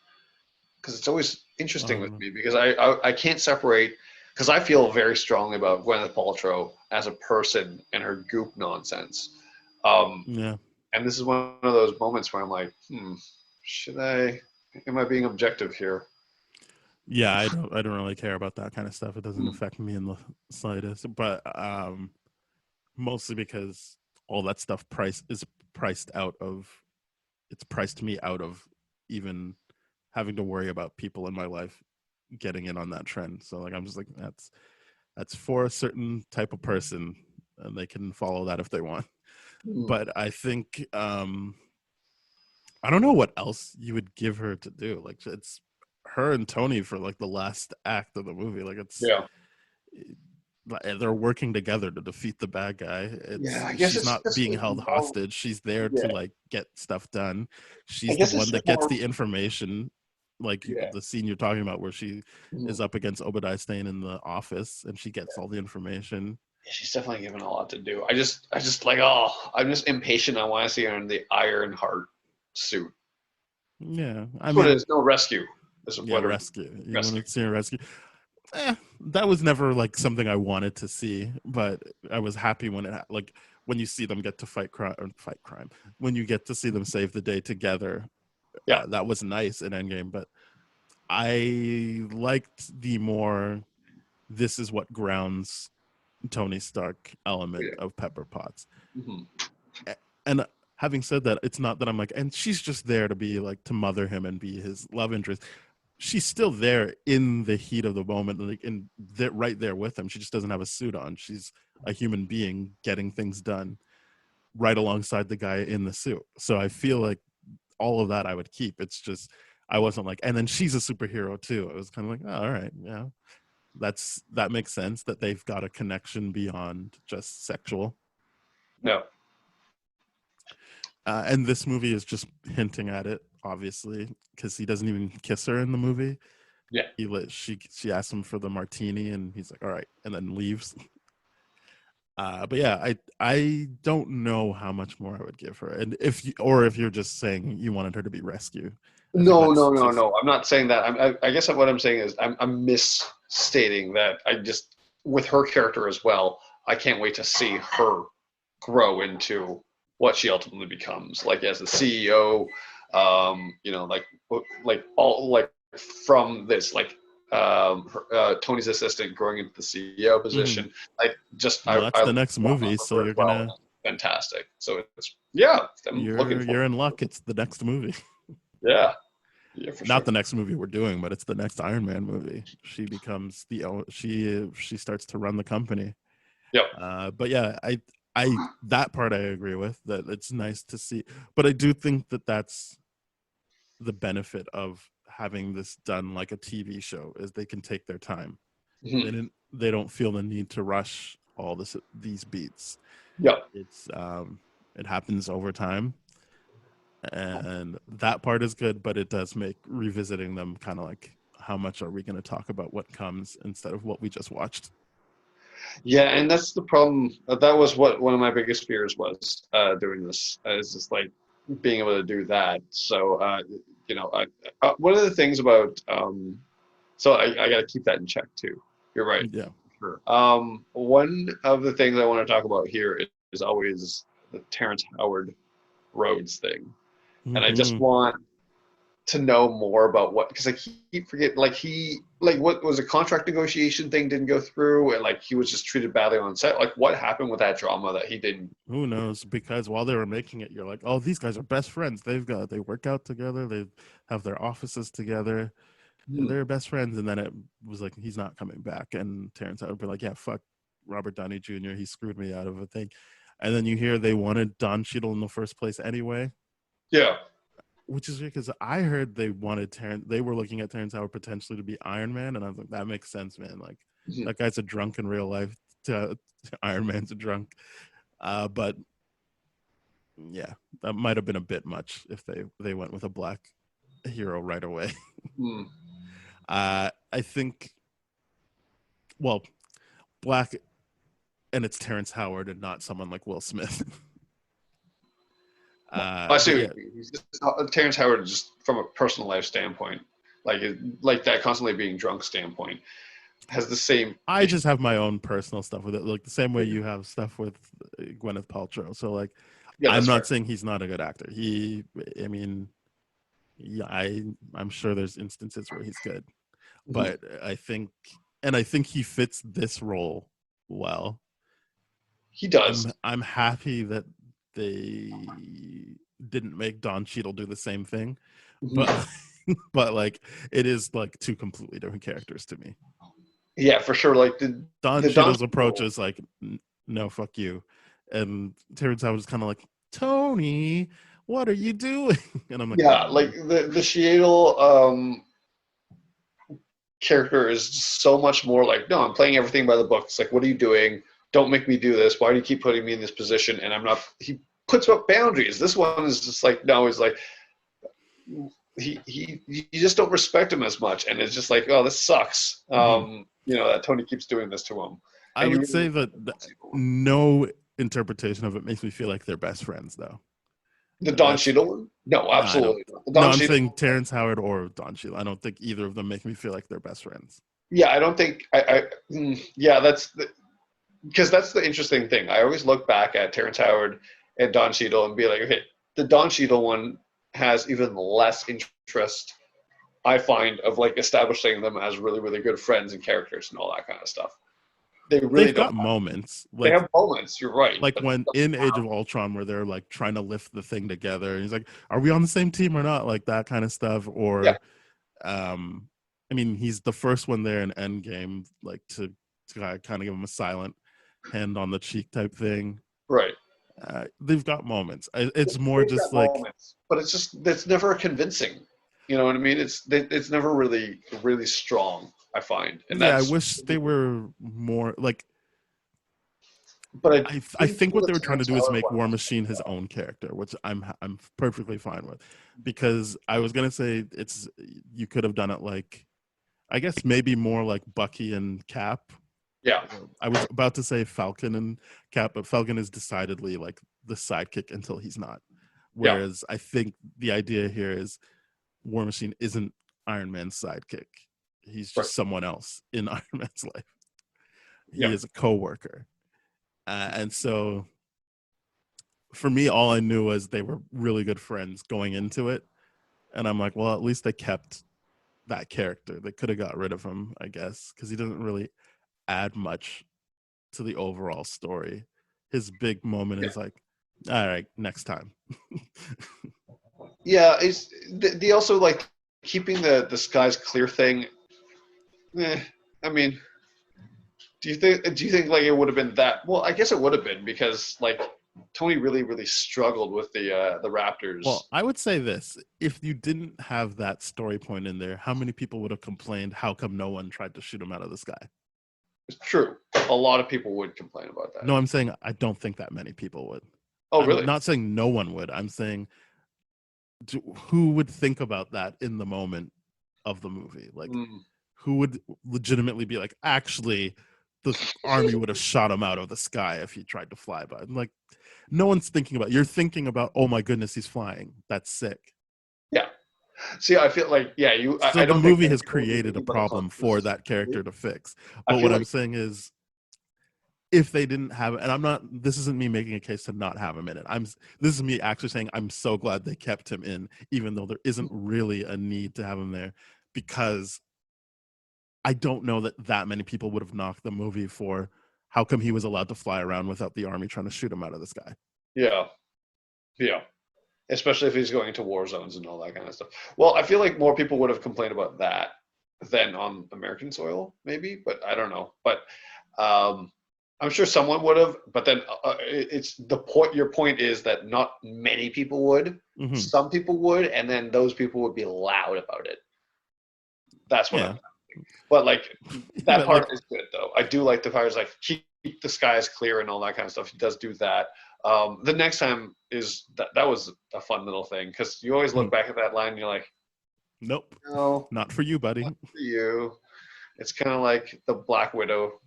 Because it's always interesting with me, because I can't separate, because I feel very strongly about Gwyneth Paltrow as a person and her goop nonsense. Yeah. And this is one of those moments where I'm like, am I being objective here? Yeah, I don't really care about that kind of stuff. It doesn't affect me in the slightest. But mostly because all that stuff is priced me out of even having to worry about people in my life getting in on that trend. So like, I'm just like, that's for a certain type of person, and they can follow that if they want. But I think I don't know what else you would give her to do. Like, it's her and Tony for like the last act of the movie. Like, they're working together to defeat the bad guy. I guess she's not being held hostage. She's there to like get stuff done. She's the one that gets the information. Like the scene you're talking about where she is up against Obadiah Stane in the office, and she gets all the information. Yeah, she's definitely given a lot to do. I just like, I'm just impatient. I want to see her in the Iron Heart suit. Yeah, I mean, there's no rescue. Rescue. You want to see a rescue? That was never like something I wanted to see, but I was happy when when you see them get to fight crime. When you get to see them save the day together. Yeah, that was nice in Endgame, but I liked the more, this is what grounds Tony Stark element of Pepper Potts. And having said that, it's not that I'm like, and she's just there to be like to mother him and be his love interest. She's still there in the heat of the moment, like right there with him. She just doesn't have a suit on. She's a human being getting things done right alongside the guy in the suit. So I feel like all of that I would keep. It's just I wasn't like, and then she's a superhero too. I was kind of like, oh, all right, yeah, that makes sense that they've got a connection beyond just sexual. No. And this movie is just hinting at it, obviously, because he doesn't even kiss her in the movie. Yeah. She asks him for the martini, and he's like, "All right," and then leaves. But yeah, I don't know how much more I would give her, and if you're just saying you wanted her to be rescued. No. I'm not saying that. I guess what I'm saying is I'm misstating that. I just with her character as well. I can't wait to see her grow into what she ultimately becomes, like as the CEO. Like all like from this like Tony's assistant growing into the CEO position. Mm-hmm. Like just that's the next movie, so you're gonna fantastic. So it's you're in luck. It's the next movie. Yeah, for not the next movie we're doing, but it's the next Iron Man movie. She becomes she starts to run the company. Yep. But yeah, I that part I agree with, that it's nice to see, but I do think that that's the benefit of having this done like a TV show, is they can take their time. Mm-hmm. They don't feel the need to rush all these beats. Yeah, it's it happens over time, and that part is good, but it does make revisiting them kind of like, how much are we going to talk about what comes instead of what we just watched? Yeah, and that's the problem. That was what one of my biggest fears was doing this. Is just like being able to do that. So one of the things about so I got to keep that in check too. You're right. Yeah. Sure. One of the things I want to talk about here is always the Terrence Howard Rhodes thing, and I just want to know more about what, because I keep forgetting, what was a contract negotiation thing didn't go through, and like he was just treated badly on set. Like what happened with that drama that he didn't? Who knows? Because while they were making it, you're like, oh, these guys are best friends. They work out together. They have their offices together. They're best friends. And then it was like, he's not coming back. And Terrence Howard would be like, yeah, fuck Robert Downey Jr. He screwed me out of a thing. And then you hear they wanted Don Cheadle in the first place anyway. Yeah. Which is weird, because I heard they were looking at Terrence Howard potentially to be Iron Man, and I was like, that makes sense, man. Like, that guy's a drunk in real life. Iron Man's a drunk. But yeah, that might have been a bit much if they went with a black hero right away. I think, well, black, and it's Terrence Howard and not someone like Will Smith. I see. Yeah. He's just, Terrence Howard, just from a personal life standpoint, like that constantly being drunk standpoint, has the same. I just have my own personal stuff with it, like the same way you have stuff with Gwyneth Paltrow. So like, yeah, I'm not saying he's not a good actor. I'm sure there's instances where he's good, but I think he fits this role well. He does. I'm happy that they didn't make Don Cheadle do the same thing, but like it is like two completely different characters to me. Yeah, for sure. Like Don Cheadle's approach is like, no, fuck you, and Terrence Howard is kind of like, Tony, what are you doing? And I'm like, yeah, like the Cheadle character is so much more like, no, I'm playing everything by the book. It's like, what are you doing? Don't make me do this. Why do you keep putting me in this position? And I'm not. He puts up boundaries. This one is just like, no. He's like, you just don't respect him as much, and it's just like, oh, this sucks. That Tony keeps doing this to him. I would say that no interpretation of it makes me feel like they're best friends, though. The Don Cheadle one? No, absolutely. I'm saying Terrence Howard or Don Cheadle. I don't think either of them make me feel like they're best friends. Yeah, I don't think. Because that's the interesting thing. I always look back at Terrence Howard and Don Cheadle and be like, okay, the Don Cheadle one has even less interest, I find, of like establishing them as really, really good friends and characters and all that kind of stuff. They really they've got don't. moments. They have moments. You're right. Like but when in Age of Ultron where they're like trying to lift the thing together and he's like, are we on the same team or not? Like that kind of stuff. Or Yeah. I mean, he's the first one there in Endgame, like to kind of give him a silent hand on the cheek type thing. Right. They've got moments. It's more They've just got like moments, but it's never convincing. You know what I mean? It's never really strong. I find, and yeah, I that's. wish they were more like But I think what they were trying to Terrence do is Howard make one War was Machine his own character, which I'm perfectly fine with, because I was gonna say it's you could have done it like I guess maybe more like Bucky and Cap. Yeah. I was about to say Falcon and Cap, but Falcon is decidedly like the sidekick until he's not. Yeah. Whereas I think the idea here is War Machine isn't Iron Man's sidekick. He's just Right. someone else in Iron Man's life. He Yeah. is a co-worker. And so for me, all I knew was they were really good friends going into it. And I'm like, well, at least they kept that character. They could have got rid of him, I guess, because he doesn't really add much to the overall story. His big moment is like, all right, next time. Yeah. It's the also like keeping the skies clear thing. I mean, do you think like it would have been that? Well, I guess it would have been because like Tony really struggled with the Raptors. Well, I would say this. If you didn't have that story point in there, how many people would have complained, how come no one tried to shoot him out of the sky? It's true. A lot of people would complain about that. No, I'm saying I don't think that many people would. Oh, really? I'm not saying no one would. I'm saying who would think about that in the moment of the movie? Like, who would legitimately be like, actually, the army would have shot him out of the sky if he tried to fly by. I'm like, no one's thinking about it. You're thinking about, oh my goodness, he's flying. That's sick. Yeah. See, I feel like, yeah, you. So I the don't movie think has created a problem for that character to fix. But what I'm saying is, if they didn't have it, and I'm not, this isn't me making a case to not have him in it. This is me actually saying I'm so glad they kept him in, even though there isn't really a need to have him there, because I don't know that many people would have knocked the movie for how come he was allowed to fly around without the army trying to shoot him out of the sky. Yeah. Yeah. Especially if he's going to war zones and all that kind of stuff. Well, I feel like more people would have complained about that than on American soil, maybe, but I don't know. But I'm sure someone would have. But then it's the point. Your point is that not many people would. Mm-hmm. Some people would, and then those people would be loud about it. That's what I'm saying. But like that part is good, though. I do like the fires, like keep the skies clear and all that kind of stuff. He does do that. The next time is that was a fun little thing because you always look back at that line and you're like, nope, no, not for you, buddy. Not for you. It's kind of like the Black Widow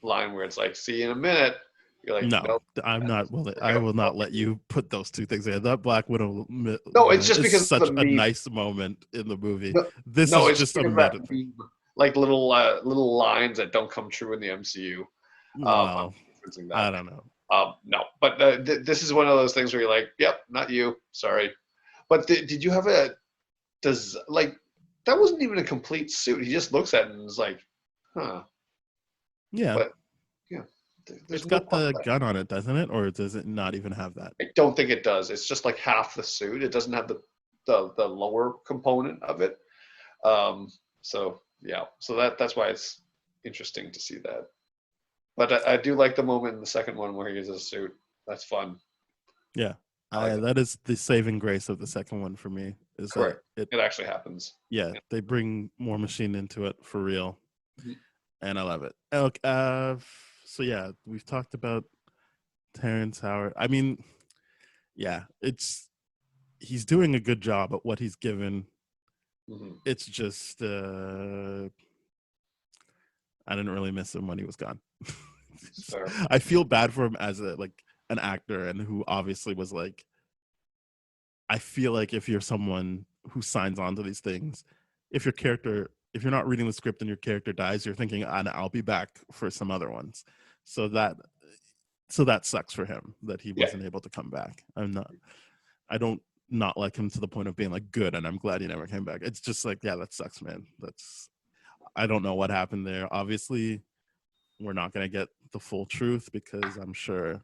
line where it's like, see you in a minute. You're like, no, nope, I'm not. Well, I will not let you put those two things in. That Black Widow. No, it's just because such a nice moment in the movie. No, this is just a meta thing. Like little lines that don't come true in the MCU. Well, I don't know. No, but this is one of those things where you're like, yep, not you. Sorry. But did you have that wasn't even a complete suit. He just looks at it and is like, huh. Yeah. But, yeah. It's got the gun on it, doesn't it? Or does it not even have that? I don't think it does. It's just like half the suit. It doesn't have the lower component of it. So, yeah. So that's why it's interesting to see that. But I do like the moment in the second one where he gets a suit. That's fun. Yeah. That is the saving grace of the second one for me. Is correct. It actually happens. Yeah, they bring War Machine into it for real. Mm-hmm. And I love it. Okay, so yeah, we've talked about Terrence Howard. I mean, yeah, he's doing a good job at what he's given. Mm-hmm. It's just I didn't really miss him when he was gone. I feel bad for him as an actor, and who obviously was like, I feel like if you're someone who signs on to these things, if you're not reading the script and your character dies, you're thinking, I'll be back for some other ones. So that sucks for him that he wasn't able to come back. I don't not like him to the point of being like good, and I'm glad he never came back. It's just like, yeah, that sucks, man. I don't know what happened there. Obviously, we're not going to get the full truth because I'm sure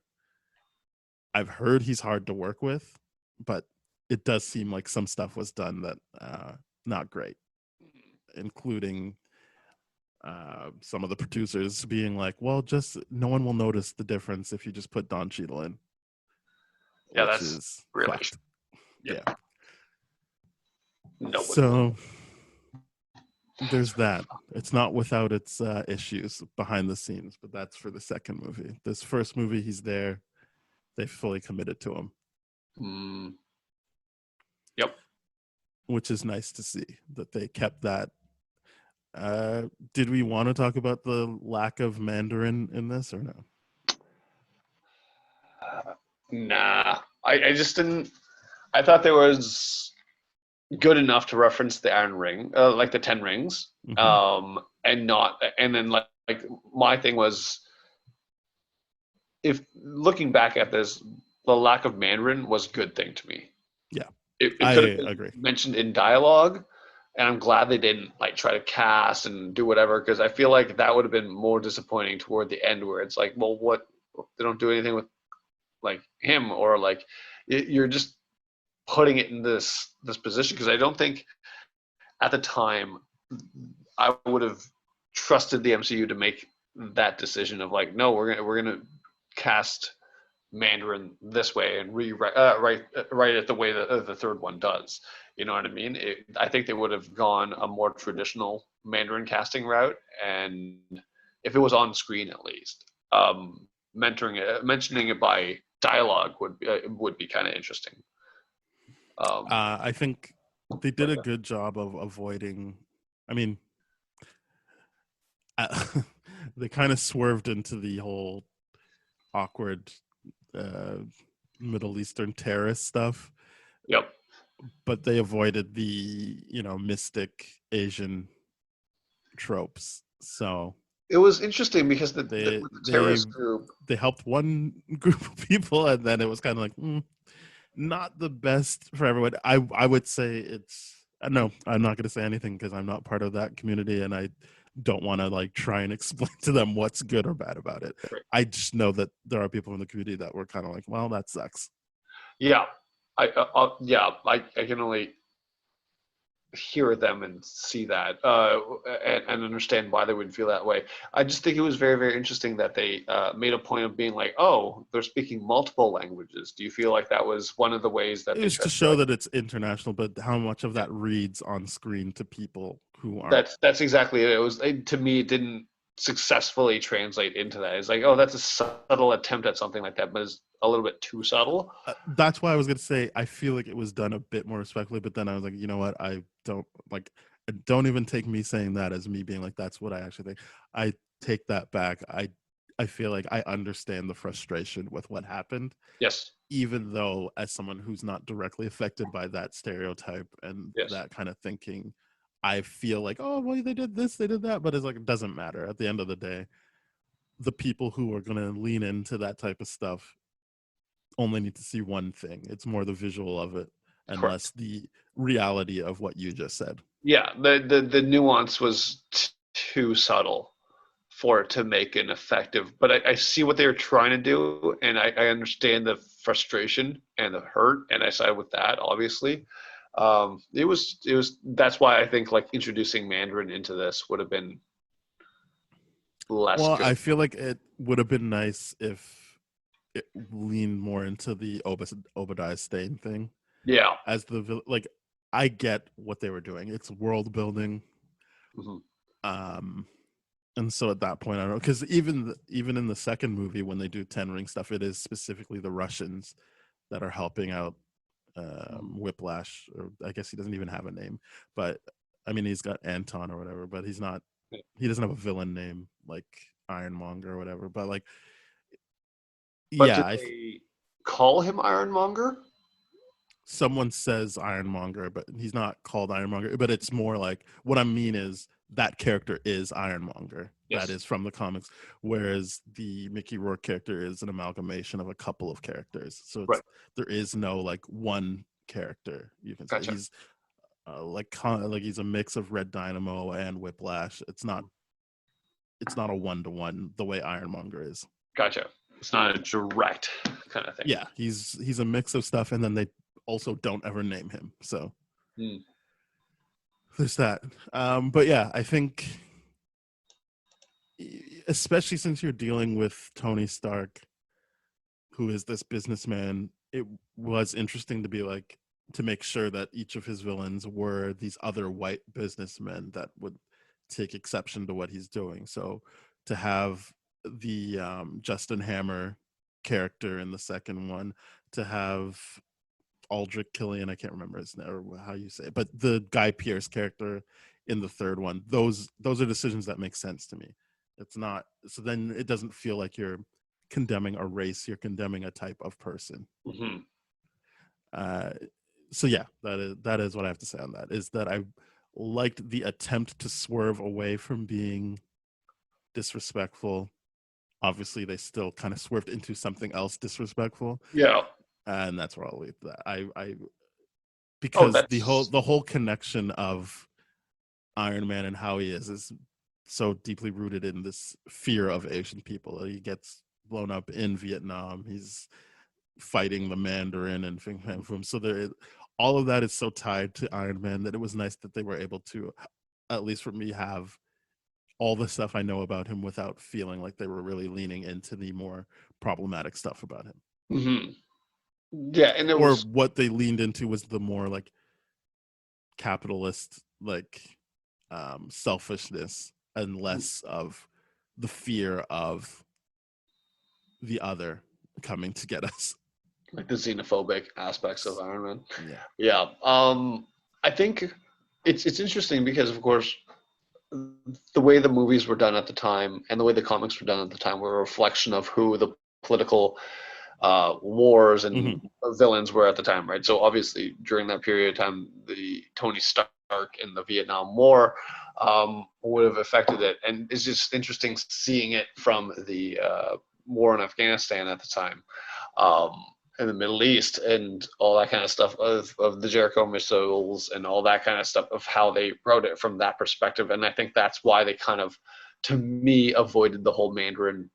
I've heard he's hard to work with, but it does seem like some stuff was done that not great, including some of the producers being like, well, just no one will notice the difference if you just put Don Cheadle in, Yeah, which that's is really fucked. yeah. Yeah. No. So there's that. It's not without its issues behind the scenes, but that's for the second movie. This first movie, he's there. They fully committed to him, Yep. which is nice to see that they kept that. Did we want to talk about the lack of Mandarin in this or no? Nah, I just didn't. I thought there was good enough to reference the Iron Ring, like the Ten Rings, and not. And then like my thing was, if looking back at this, the lack of Mandarin was a good thing to me. Yeah, it I could have been agree. mentioned in dialogue, and I'm glad they didn't like try to cast and do whatever, because I feel like that would have been more disappointing toward the end, where it's like, well, what, they don't do anything with like him, or like you're just putting it in this position, because I don't think at the time I would have trusted the MCU to make that decision of like, no, we're gonna cast Mandarin this way and write it the way that the third one does. You know what I mean? I think they would have gone a more traditional Mandarin casting route, and if it was on screen at least, mentioning it by dialogue would be kind of interesting. I think they did a good job of avoiding. I mean, they kind of swerved into the whole awkward Middle Eastern terrorist stuff. Yep. But they avoided the mystic Asian tropes. So it was interesting because the terrorist group, they helped one group of people, and then it was kind of like not the best for everyone. I would say it's no. I'm not going to say anything because I'm not part of that community, and I don't want to like try and explain to them what's good or bad about it. Right. I just know that there are people in the community that were kind of like, well, that sucks. Yeah, I can only hear them and see that and understand why they would feel that way. I just think it was very, very interesting that they made a point of being like, oh, they're speaking multiple languages. Do you feel like that was one of the ways that it was to show that it's international, but how much of that reads on screen to people who aren't? That's exactly it. It was to me, it didn't successfully translate into that. It's like, oh, that's a subtle attempt at something like that, but it's a little bit too subtle. That's why I was going to say I feel like it was done a bit more respectfully, but then I was like, you know what, don't even take me saying that as me being like that's what I actually think. I take that back. I feel like I understand the frustration with what happened. Yes. Even though as someone who's not directly affected by that stereotype and that kind of thinking, I feel like, oh, well, they did this, they did that, but it's like, it doesn't matter. At the end of the day, the people who are going to lean into that type of stuff only need to see one thing. It's more the visual of it and less the reality of what you just said. Yeah, the nuance was too subtle for it to make an effective, but I see what they were trying to do, and I understand the frustration and the hurt, and I side with that, obviously. It was that's why I think like introducing Mandarin into this would have been less good. I feel like it would have been nice if it leaned more into the Obadiah Stane thing. Yeah. As like, I get what they were doing. It's world building. And so at that point, I don't know, because even in the second movie when they do Ten Ring stuff, it is specifically the Russians that are helping out Whiplash, or I guess he doesn't even have a name, but I mean he's got Anton or whatever, but he doesn't have a villain name like Ironmonger or whatever. But like, but yeah, did they call him Ironmonger? Someone says Ironmonger, but he's not called Ironmonger. But it's more like, what I mean is that character is Ironmonger. Yes. That is from the comics, whereas the Mickey Rourke character is an amalgamation of a couple of characters. So there is no like one character. You can say he's like he's a mix of Red Dynamo and Whiplash. It's not it's not a one-to-one the way Ironmonger is. Gotcha. It's not a direct kind of thing. Yeah, he's a mix of stuff, and then they also don't ever name him. So there's that. But yeah, I think, especially since you're dealing with Tony Stark, who is this businessman, it was interesting to be like, to make sure that each of his villains were these other white businessmen that would take exception to what he's doing. So to have the Justin Hammer character in the second one, to have Aldrich Killian, I can't remember his name or how you say it, but the Guy Pearce character in the third one, those are decisions that make sense to me. It's not, so then it doesn't feel like you're condemning a race, you're condemning a type of person. So yeah, that is what I have to say on that, is that I liked the attempt to swerve away from being disrespectful. Obviously they still kind of swerved into something else disrespectful. Yeah. And that's where I'll leave that. Because the whole connection of Iron Man and how he is so deeply rooted in this fear of Asian people. He gets blown up in Vietnam. He's fighting the Mandarin and Fing Fang Foom. So all of that is so tied to Iron Man that it was nice that they were able to, at least for me, have all the stuff I know about him without feeling like they were really leaning into the more problematic stuff about him. Yeah, and what they leaned into was the more like capitalist, like selfishness, and less of the fear of the other coming to get us, like the xenophobic aspects of Iron Man. Yeah. I think it's interesting because, of course, the way the movies were done at the time and the way the comics were done at the time were a reflection of who the political wars and villains were at the time, right? So obviously during that period of time, the Tony Stark in the Vietnam War would have affected it, and it's just interesting seeing it from the war in Afghanistan at the time, in the Middle East, and all that kind of stuff of the Jericho missiles and all that kind of stuff, of how they wrote it from that perspective. And I think that's why they kind of, to me, avoided the whole Mandarin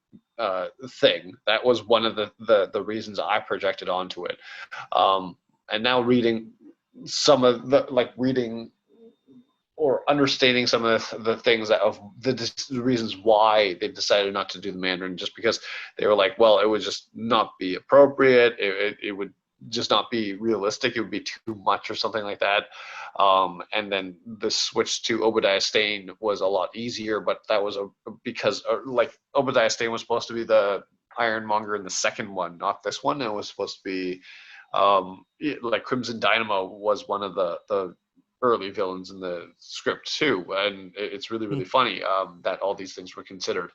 thing. That was one of the reasons I projected onto it. And now reading some of the, reading or understanding some of the things that of the reasons why they decided not to do the Mandarin, just because they were like, well, it would just not be appropriate. It would just not be realistic. It would be too much or something like that. And then the switch to Obadiah Stane was a lot easier, but that was because Obadiah Stane was supposed to be the Ironmonger in the second one, not this one. It was supposed to be Crimson Dynamo was one of the early villains in the script too, and it's really, really funny that all these things were considered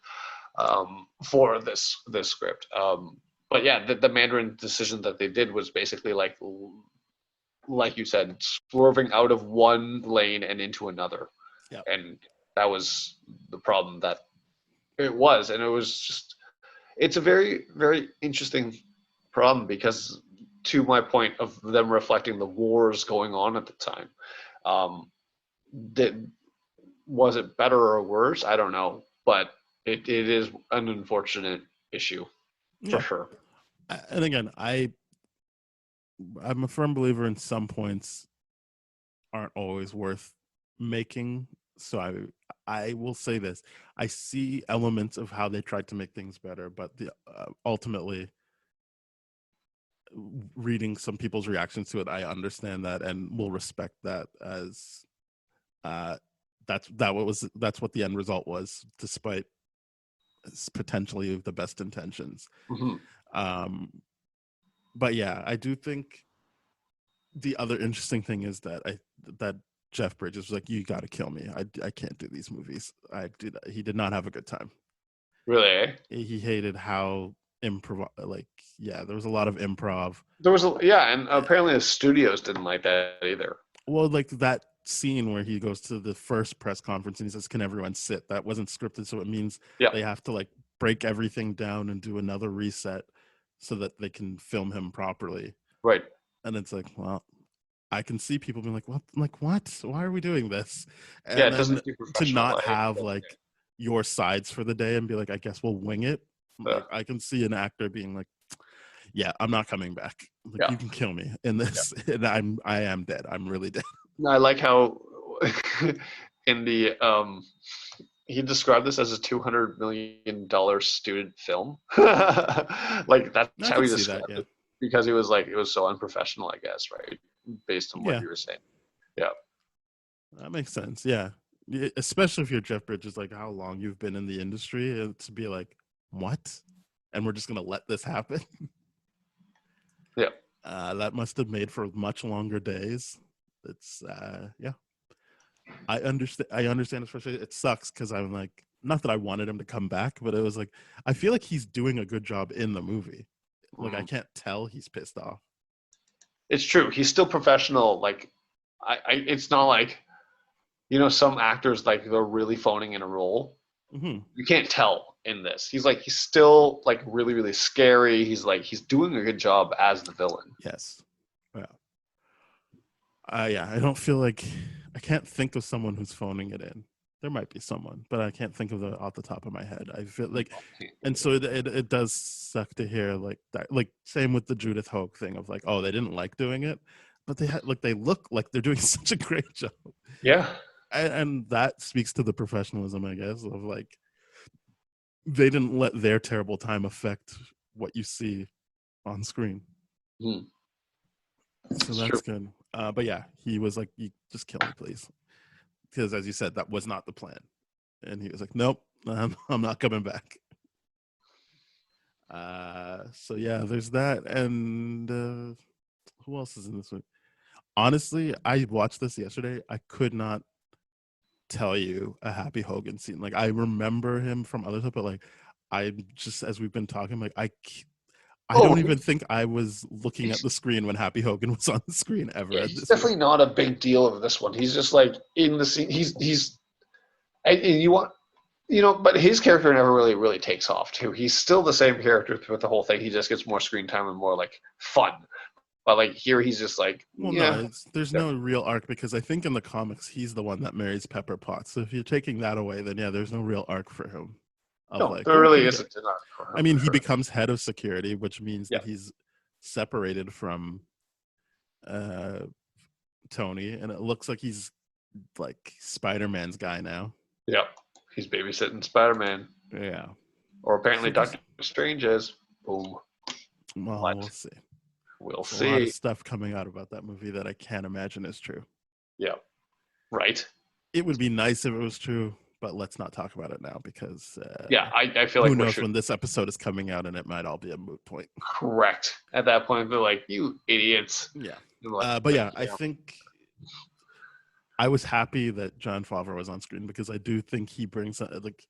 for this script. But yeah, the Mandarin decision that they did was basically like you said, swerving out of one lane and into another. Yep. And that was the problem that it was. And it was just, it's a very, very interesting problem, because to my point of them reflecting the wars going on at the time, was it better or worse? I don't know, but it is an unfortunate issue for sure. And again, I'm a firm believer in some points aren't always worth making. So I will say this: I see elements of how they tried to make things better, but ultimately, reading some people's reactions to it, I understand that and will respect that as that's what the end result was, despite potentially the best intentions. But yeah, I do think the other interesting thing is that Jeff Bridges was like, "You got to kill me. I can't do these movies." He did not have a good time. Really? He hated how there was a lot of improv. There was and apparently the studios didn't like that either. Well, like that scene where he goes to the first press conference and he says, "Can everyone sit?" That wasn't scripted, so it means they have to break everything down and do another reset so that they can film him properly. Right. And it's like, well, I can see people being like, "What? Like what? Why are we doing this?" And it doesn't do to not have your sides for the day and be like, I guess we'll wing it. Like, I can see an actor being like, yeah, I'm not coming back. Like, Yeah. you can kill me in this, and I am dead. I'm really dead. I like how in the he described this as a $200 million student film. Like that's I how can he see described that, yeah. it, because he was like, it was so unprofessional, I guess, right? Based on what Yeah. you were saying. That makes sense. Yeah. Especially if you're Jeff Bridges, like how long you've been in the industry, to be like, what? And we're just gonna let this happen. Yeah. That must have made for much longer days. It's yeah. I understand especially it sucks because I'm like, not that I wanted him to come back, but it was like I feel like he's doing a good job in the movie. Like I can't tell he's pissed off. It's true. He's still professional. Like, it's not like, some actors, like, they're really phoning in a role. Hmm. You can't tell in this. He's still like really, really scary. He's doing a good job as the villain. Yes. Yeah. Yeah. I don't feel like I can't think of someone who's phoning it in. There might be someone, but I can't think of it off the top of my head. I feel like, and so it does suck to hear like that. Like same with the Judith Hogue thing of like, oh, they didn't like doing it, but they look like they're doing such a great job. Yeah. And that speaks to the professionalism, I guess, of like they didn't let their terrible time affect what you see on screen. Hmm. So that's good. But yeah, he was like, "You just kill me, please," because as you said, that was not the plan. And he was like, "Nope, I'm not coming back." So yeah, there's that. And who else is in this one? Honestly, I watched this yesterday. I could not tell you a Happy Hogan scene. Like I remember him from other stuff, but like I just, as we've been talking, like I don't even think I was looking at the screen when Happy Hogan was on the screen ever. Yeah, at he's this definitely not a big deal of this one. He's just like in the scene. And you want, but his character never really takes off too. He's still the same character throughout the whole thing. He just gets more screen time and more like fun. But like here, he's just like, Well, yeah. no, there's no real arc because I think in the comics he's the one that marries Pepper Potts. So if you're taking that away, then yeah, there's no real arc for him. No, Like, there really isn't an arc for him. I mean, he becomes head of security, which means Yeah. that he's separated from Tony, and it looks like he's like Spider-Man's guy now. Yeah, he's babysitting Spider-Man, Yeah. or apparently Doctor Strange is. Boom. Well, What? we'll see. We'll There's a lot of see. stuff coming out about that movie that I can't imagine is true. Yeah. Right. It would be nice if it was true, but let's not talk about it now because Yeah, I feel like who we knows should. when this episode is coming out and it might all be a moot point. Correct. At that point, they're like, you idiots. Yeah. And like, But yeah, I think I was happy that Jon Favreau was on screen because I do think he brings like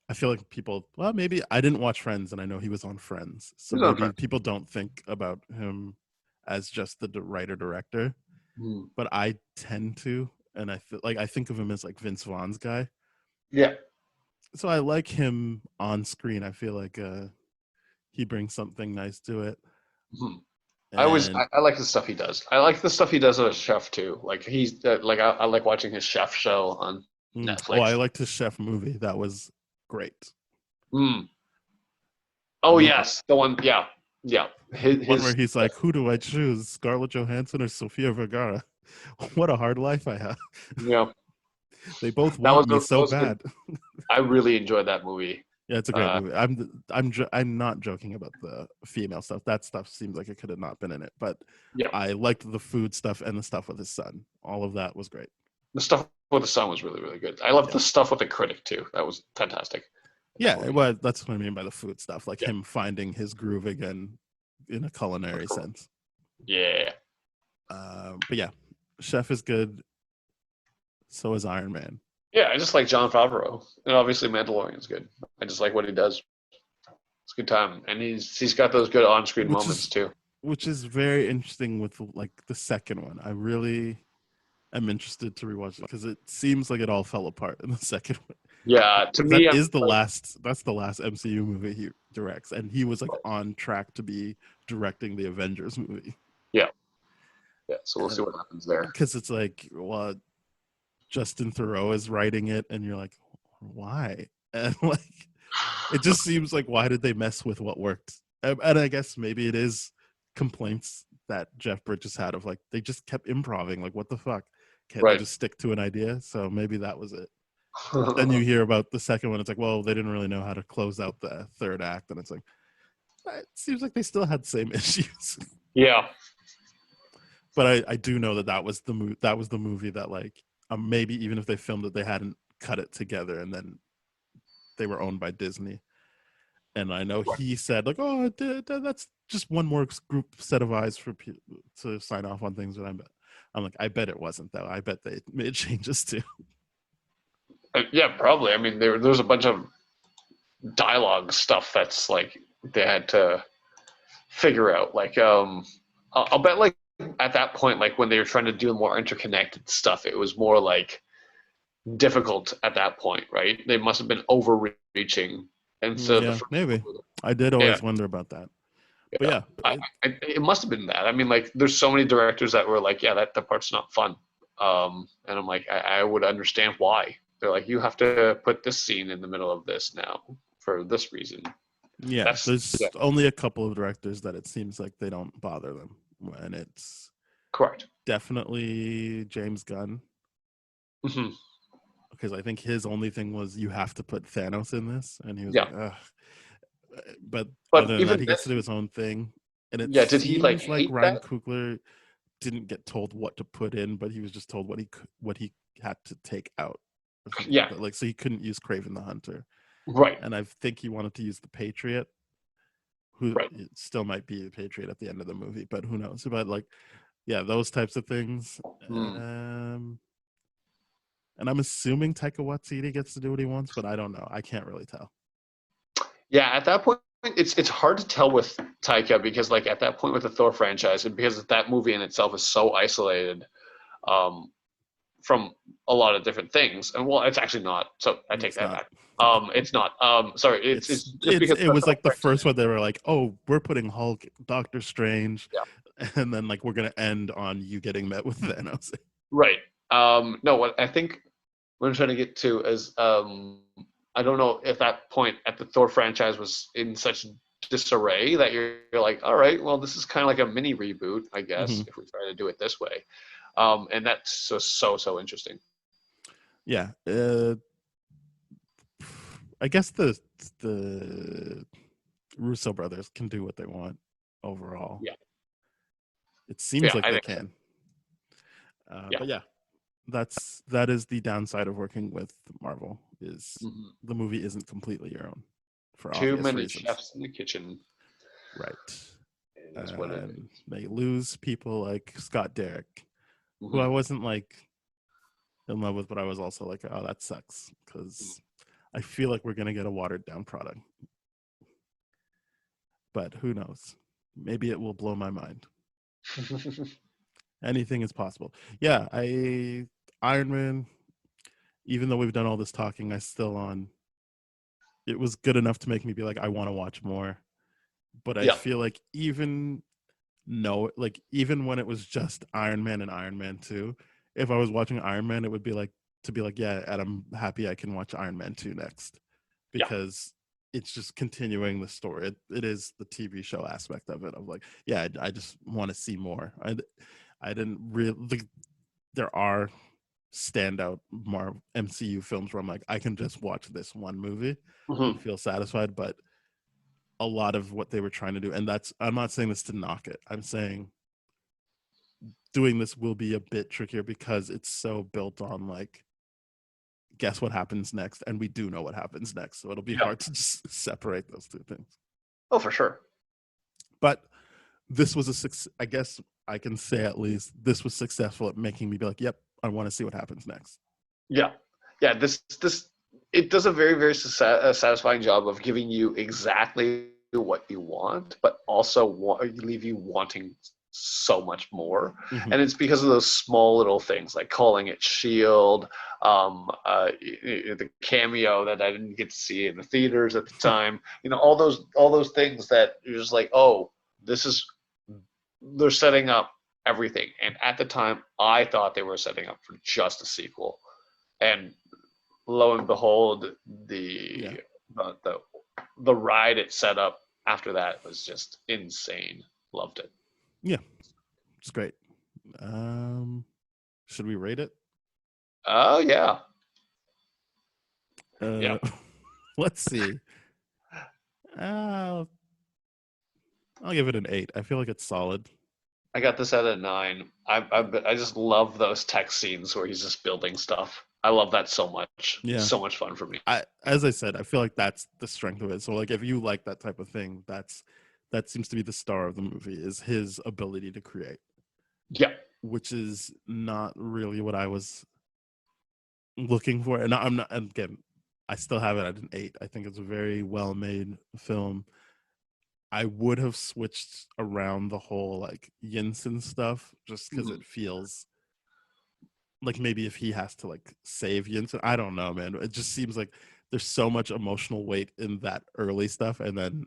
I feel like people, well, maybe I didn't watch Friends and I know he was on Friends. So He's on maybe Friends. people don't think about him as just the writer director, Hmm. but I tend to, and I feel like I think of him as like Vince Vaughn's guy. Yeah. So I like him on screen. I feel like he brings something nice to it. Hmm. And I like the stuff he does. I like the stuff he does as a chef too. Like he's like I like watching his chef show on Netflix. Oh, I liked his chef movie. That was great. Hmm. Oh Mhm. yes, the one. Yeah, yeah. One where he's like, "Who do I choose, Scarlett Johansson or Sofia Vergara? What a hard life I have. Yeah. They both That want was me the- so that was bad." I really enjoyed that movie. Yeah, it's a great movie. I'm not joking about the female stuff. That stuff seems like it could have not been in it, but Yeah. I liked the food stuff and the stuff with his son. All of that was great. The stuff with the son was really, really good. I love the stuff with the critic too. That was fantastic. Yeah, well, that's what I mean by the food stuff, like Yeah. him finding his groove again in a culinary Cool. sense. Yeah. But yeah, Chef is good. So is Iron Man. Yeah, I just like Jon Favreau, and obviously Mandalorian's good. I just like what he does. It's a good time, and he's got those good on-screen Which moments is- too. Which is very interesting with like the second one. I really am interested to rewatch it because it seems like it all fell apart in the second one. Yeah, to That me, is the last. That's the last MCU movie he directs, and he was like on track to be directing the Avengers movie. yeah. So we'll see what happens there. Because it's like, well, Justin Theroux is writing it, and you're like, why? And like, it just seems like, why did they mess with what worked? And I guess maybe it is complaints that Jeff Bridges had of like, they just kept improving. Like, what the fuck? Can't they Right. just stick to an idea? So maybe that was it. But then you hear about the second one. It's like, well, they didn't really know how to close out the third act. And it's like, it seems like they still had the same issues. Yeah. But I do know that was the movie that like, maybe even if they filmed it, they hadn't cut it together, and then they were owned by Disney. And I know he said like, oh, that's just one more group set of eyes for to sign off on things. And I'm like, I bet it wasn't though. I bet they made changes too. Yeah, probably. I mean, there's a bunch of dialogue stuff that's like they had to figure out. Like, I'll bet like at that point, like when they were trying to do more interconnected stuff, it was more like difficult at that point, right? They must have been overreaching instead of the maybe. I did always wonder about that. But it must have been that. I mean, like, there's so many directors that were like, yeah, that part's not fun. And I'm like, I would understand why. They're like, you have to put this scene in the middle of this now for this reason. Yeah, there's only a couple of directors that it seems like they don't bother them, and it's correct. Definitely James Gunn. Mm-hmm. Because I think his only thing was you have to put Thanos in this, and he was like, ugh. But other than that, he gets to do his own thing, and it did he like Ryan Coogler didn't get told what to put in, but he was just told what he had to take out. Yeah, like so he couldn't use Kraven the Hunter, right? And I think he wanted to use the Patriot, who still might be the Patriot at the end of the movie, but who knows? But like, yeah, those types of things. And I'm assuming Taika Waititi gets to do what he wants, but I don't know. I can't really tell. Yeah, at that point, it's hard to tell with Taika because, like, at that point with the Thor franchise, and because that movie in itself is so isolated from a lot of different things. And well, it's actually not. So I take that back. It's not. Sorry, it's just because it was like the first one. They were like, "Oh, we're putting Hulk, Doctor Strange, and then like we're gonna end on you getting met with Thanos." Right. No, what I think what I'm trying to get to is I don't know if that point at the Thor franchise was in such disarray that you're like, all right, well, this is kind of like a mini reboot, I guess, if we try to do it this way. And that's just so interesting. Yeah. I guess the Russo brothers can do what they want overall. Yeah. It seems like they can. But yeah, that is the downside of working with Marvel is the movie isn't completely your own for too many reasons. Chefs in the kitchen. Right. They lose people like Scott Derrick, who I wasn't like in love with, but I was also like, oh, that sucks because I feel like we're gonna get a watered down product. But who knows? Maybe it will blow my mind. Anything is possible. Yeah, Iron Man, even though we've done all this talking, it was good enough to make me be like, I want to watch more. But I feel like even when it was just Iron Man and Iron Man 2, if I was watching Iron Man, it would be like, yeah, and I'm happy I can watch Iron Man 2 next. Because it's just continuing the story. It is the TV show aspect of it. Of like, yeah, I just want to see more. I didn't really. There are standout MCU films where I'm like, I can just watch this one movie and feel satisfied. But a lot of what they were trying to do, and I'm not saying this to knock it. I'm saying doing this will be a bit trickier because it's so built on like, guess what happens next, and we do know what happens next, so it'll be hard to just separate those two things. Oh, for sure. But this was a success. I guess I can say at least this was successful at making me be like, yep, I want to see what happens next. Yeah. This it does a very, very satisfying job of giving you exactly what you want, but also leave you wanting so much more. And it's because of those small little things like calling it Shield, the cameo that I didn't get to see in the theaters at the time, all those things that you're just like, oh, they're setting up everything. And at the time I thought they were setting up for just a sequel, and lo and behold, Yeah. the ride it set up after that was just insane. Loved it. It's great. Should we rate it? Oh yeah. Yeah. Let's see. I'll give it an 8. I feel like it's solid. I got this at a 9. I just love those tech scenes where he's just building stuff. I love that so much. Yeah. So much fun for me. As I said, I feel like that's the strength of it. So like if you like that type of thing, that seems to be the star of the movie, is his ability to create, Yeah. which is not really what I was looking for. And I'm not, and again, I still have it at an 8. I think it's a very well made film. I would have switched around the whole like Yinsen stuff just because it feels like maybe if he has to like save Yinsen, I don't know, man. It just seems like there's so much emotional weight in that early stuff, and then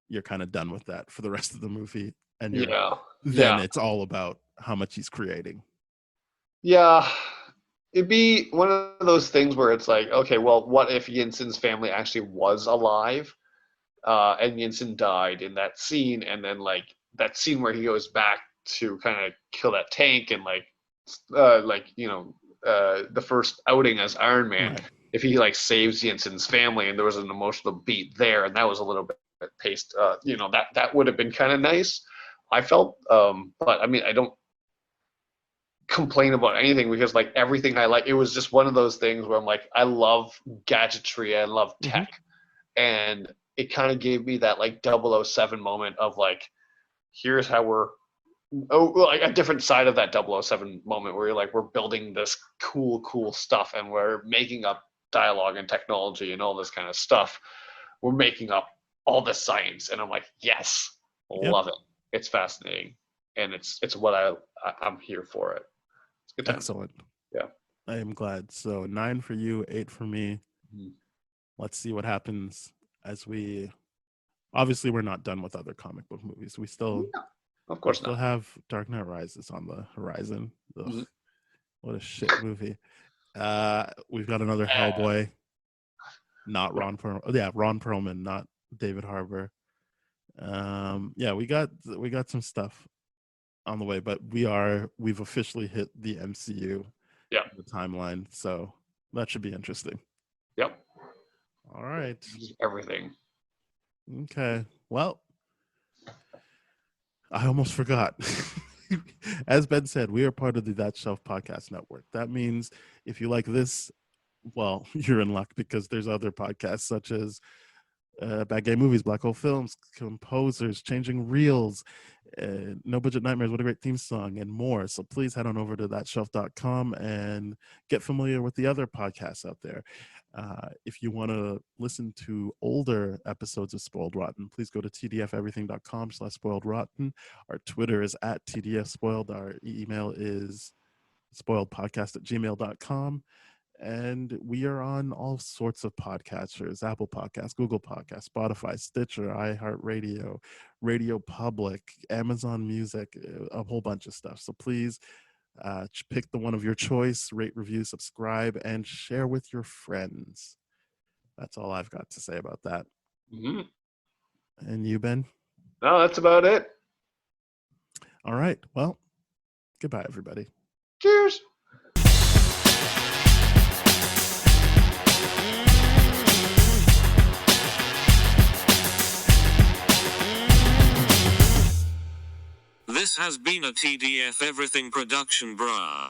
you're kind of done with that for the rest of the movie, and then it's all about how much he's creating. Yeah. It'd be one of those things where it's like, okay, well, what if Yinsen's family actually was alive, and Yinsen died in that scene, and then like that scene where he goes back to kind of kill that tank and the first outing as Iron Man, Right. if he like saves Yinsen's family and there was an emotional beat there, and that was a little bit paced, that would have been kind of nice. I felt, but I mean, I don't complain about anything because like everything I like, it was just one of those things where I'm like, I love gadgetry, I love tech, and it kind of gave me that like 007 moment of like, here's how we're like a different side of that 007 moment where you're like, we're building this cool stuff and we're making up dialogue and technology and all this kind of stuff. We're making up all this science, and I'm like, yes, love it. It's fascinating, and it's what I'm here for it. It's a good time. Excellent. Yeah. I am glad. So 9 for you, 8 for me. Let's see what happens as obviously we're not done with other comic book movies. We still, of course, still not. have Dark Knight Rises on the horizon. Ugh, what a shit movie. We've got another Hellboy. Not Ron Perlman. Yeah, Ron Perlman, not David Harbour. We got some stuff on the way, but we've officially hit the MCU, the timeline, so that should be interesting. Yep. All right. Everything. Okay. Well, I almost forgot. As Ben said, we are part of the That Shelf Podcast Network. That means if you like this, well, you're in luck because there's other podcasts such as Bad Gay Movies, Black Hole Films, Composers, Changing Reels, No Budget Nightmares, What a Great Theme Song, and more. So please head on over to thatshelf.com and get familiar with the other podcasts out there. If you want to listen to older episodes of Spoiled Rotten, please go to tdfeverything.com/spoiledrotten. Our Twitter is @tdfspoiled. Our email is spoiledpodcast@gmail.com. And we are on all sorts of podcasters: Apple Podcasts, Google Podcasts, Spotify, Stitcher, iHeartRadio, Radio Public, Amazon Music, a whole bunch of stuff. So please pick the one of your choice, rate, review, subscribe, and share with your friends. That's all I've got to say about that. And you, Ben? No, that's about it. All right. Well, goodbye, everybody. Cheers. This has been a TDF Everything production, brah.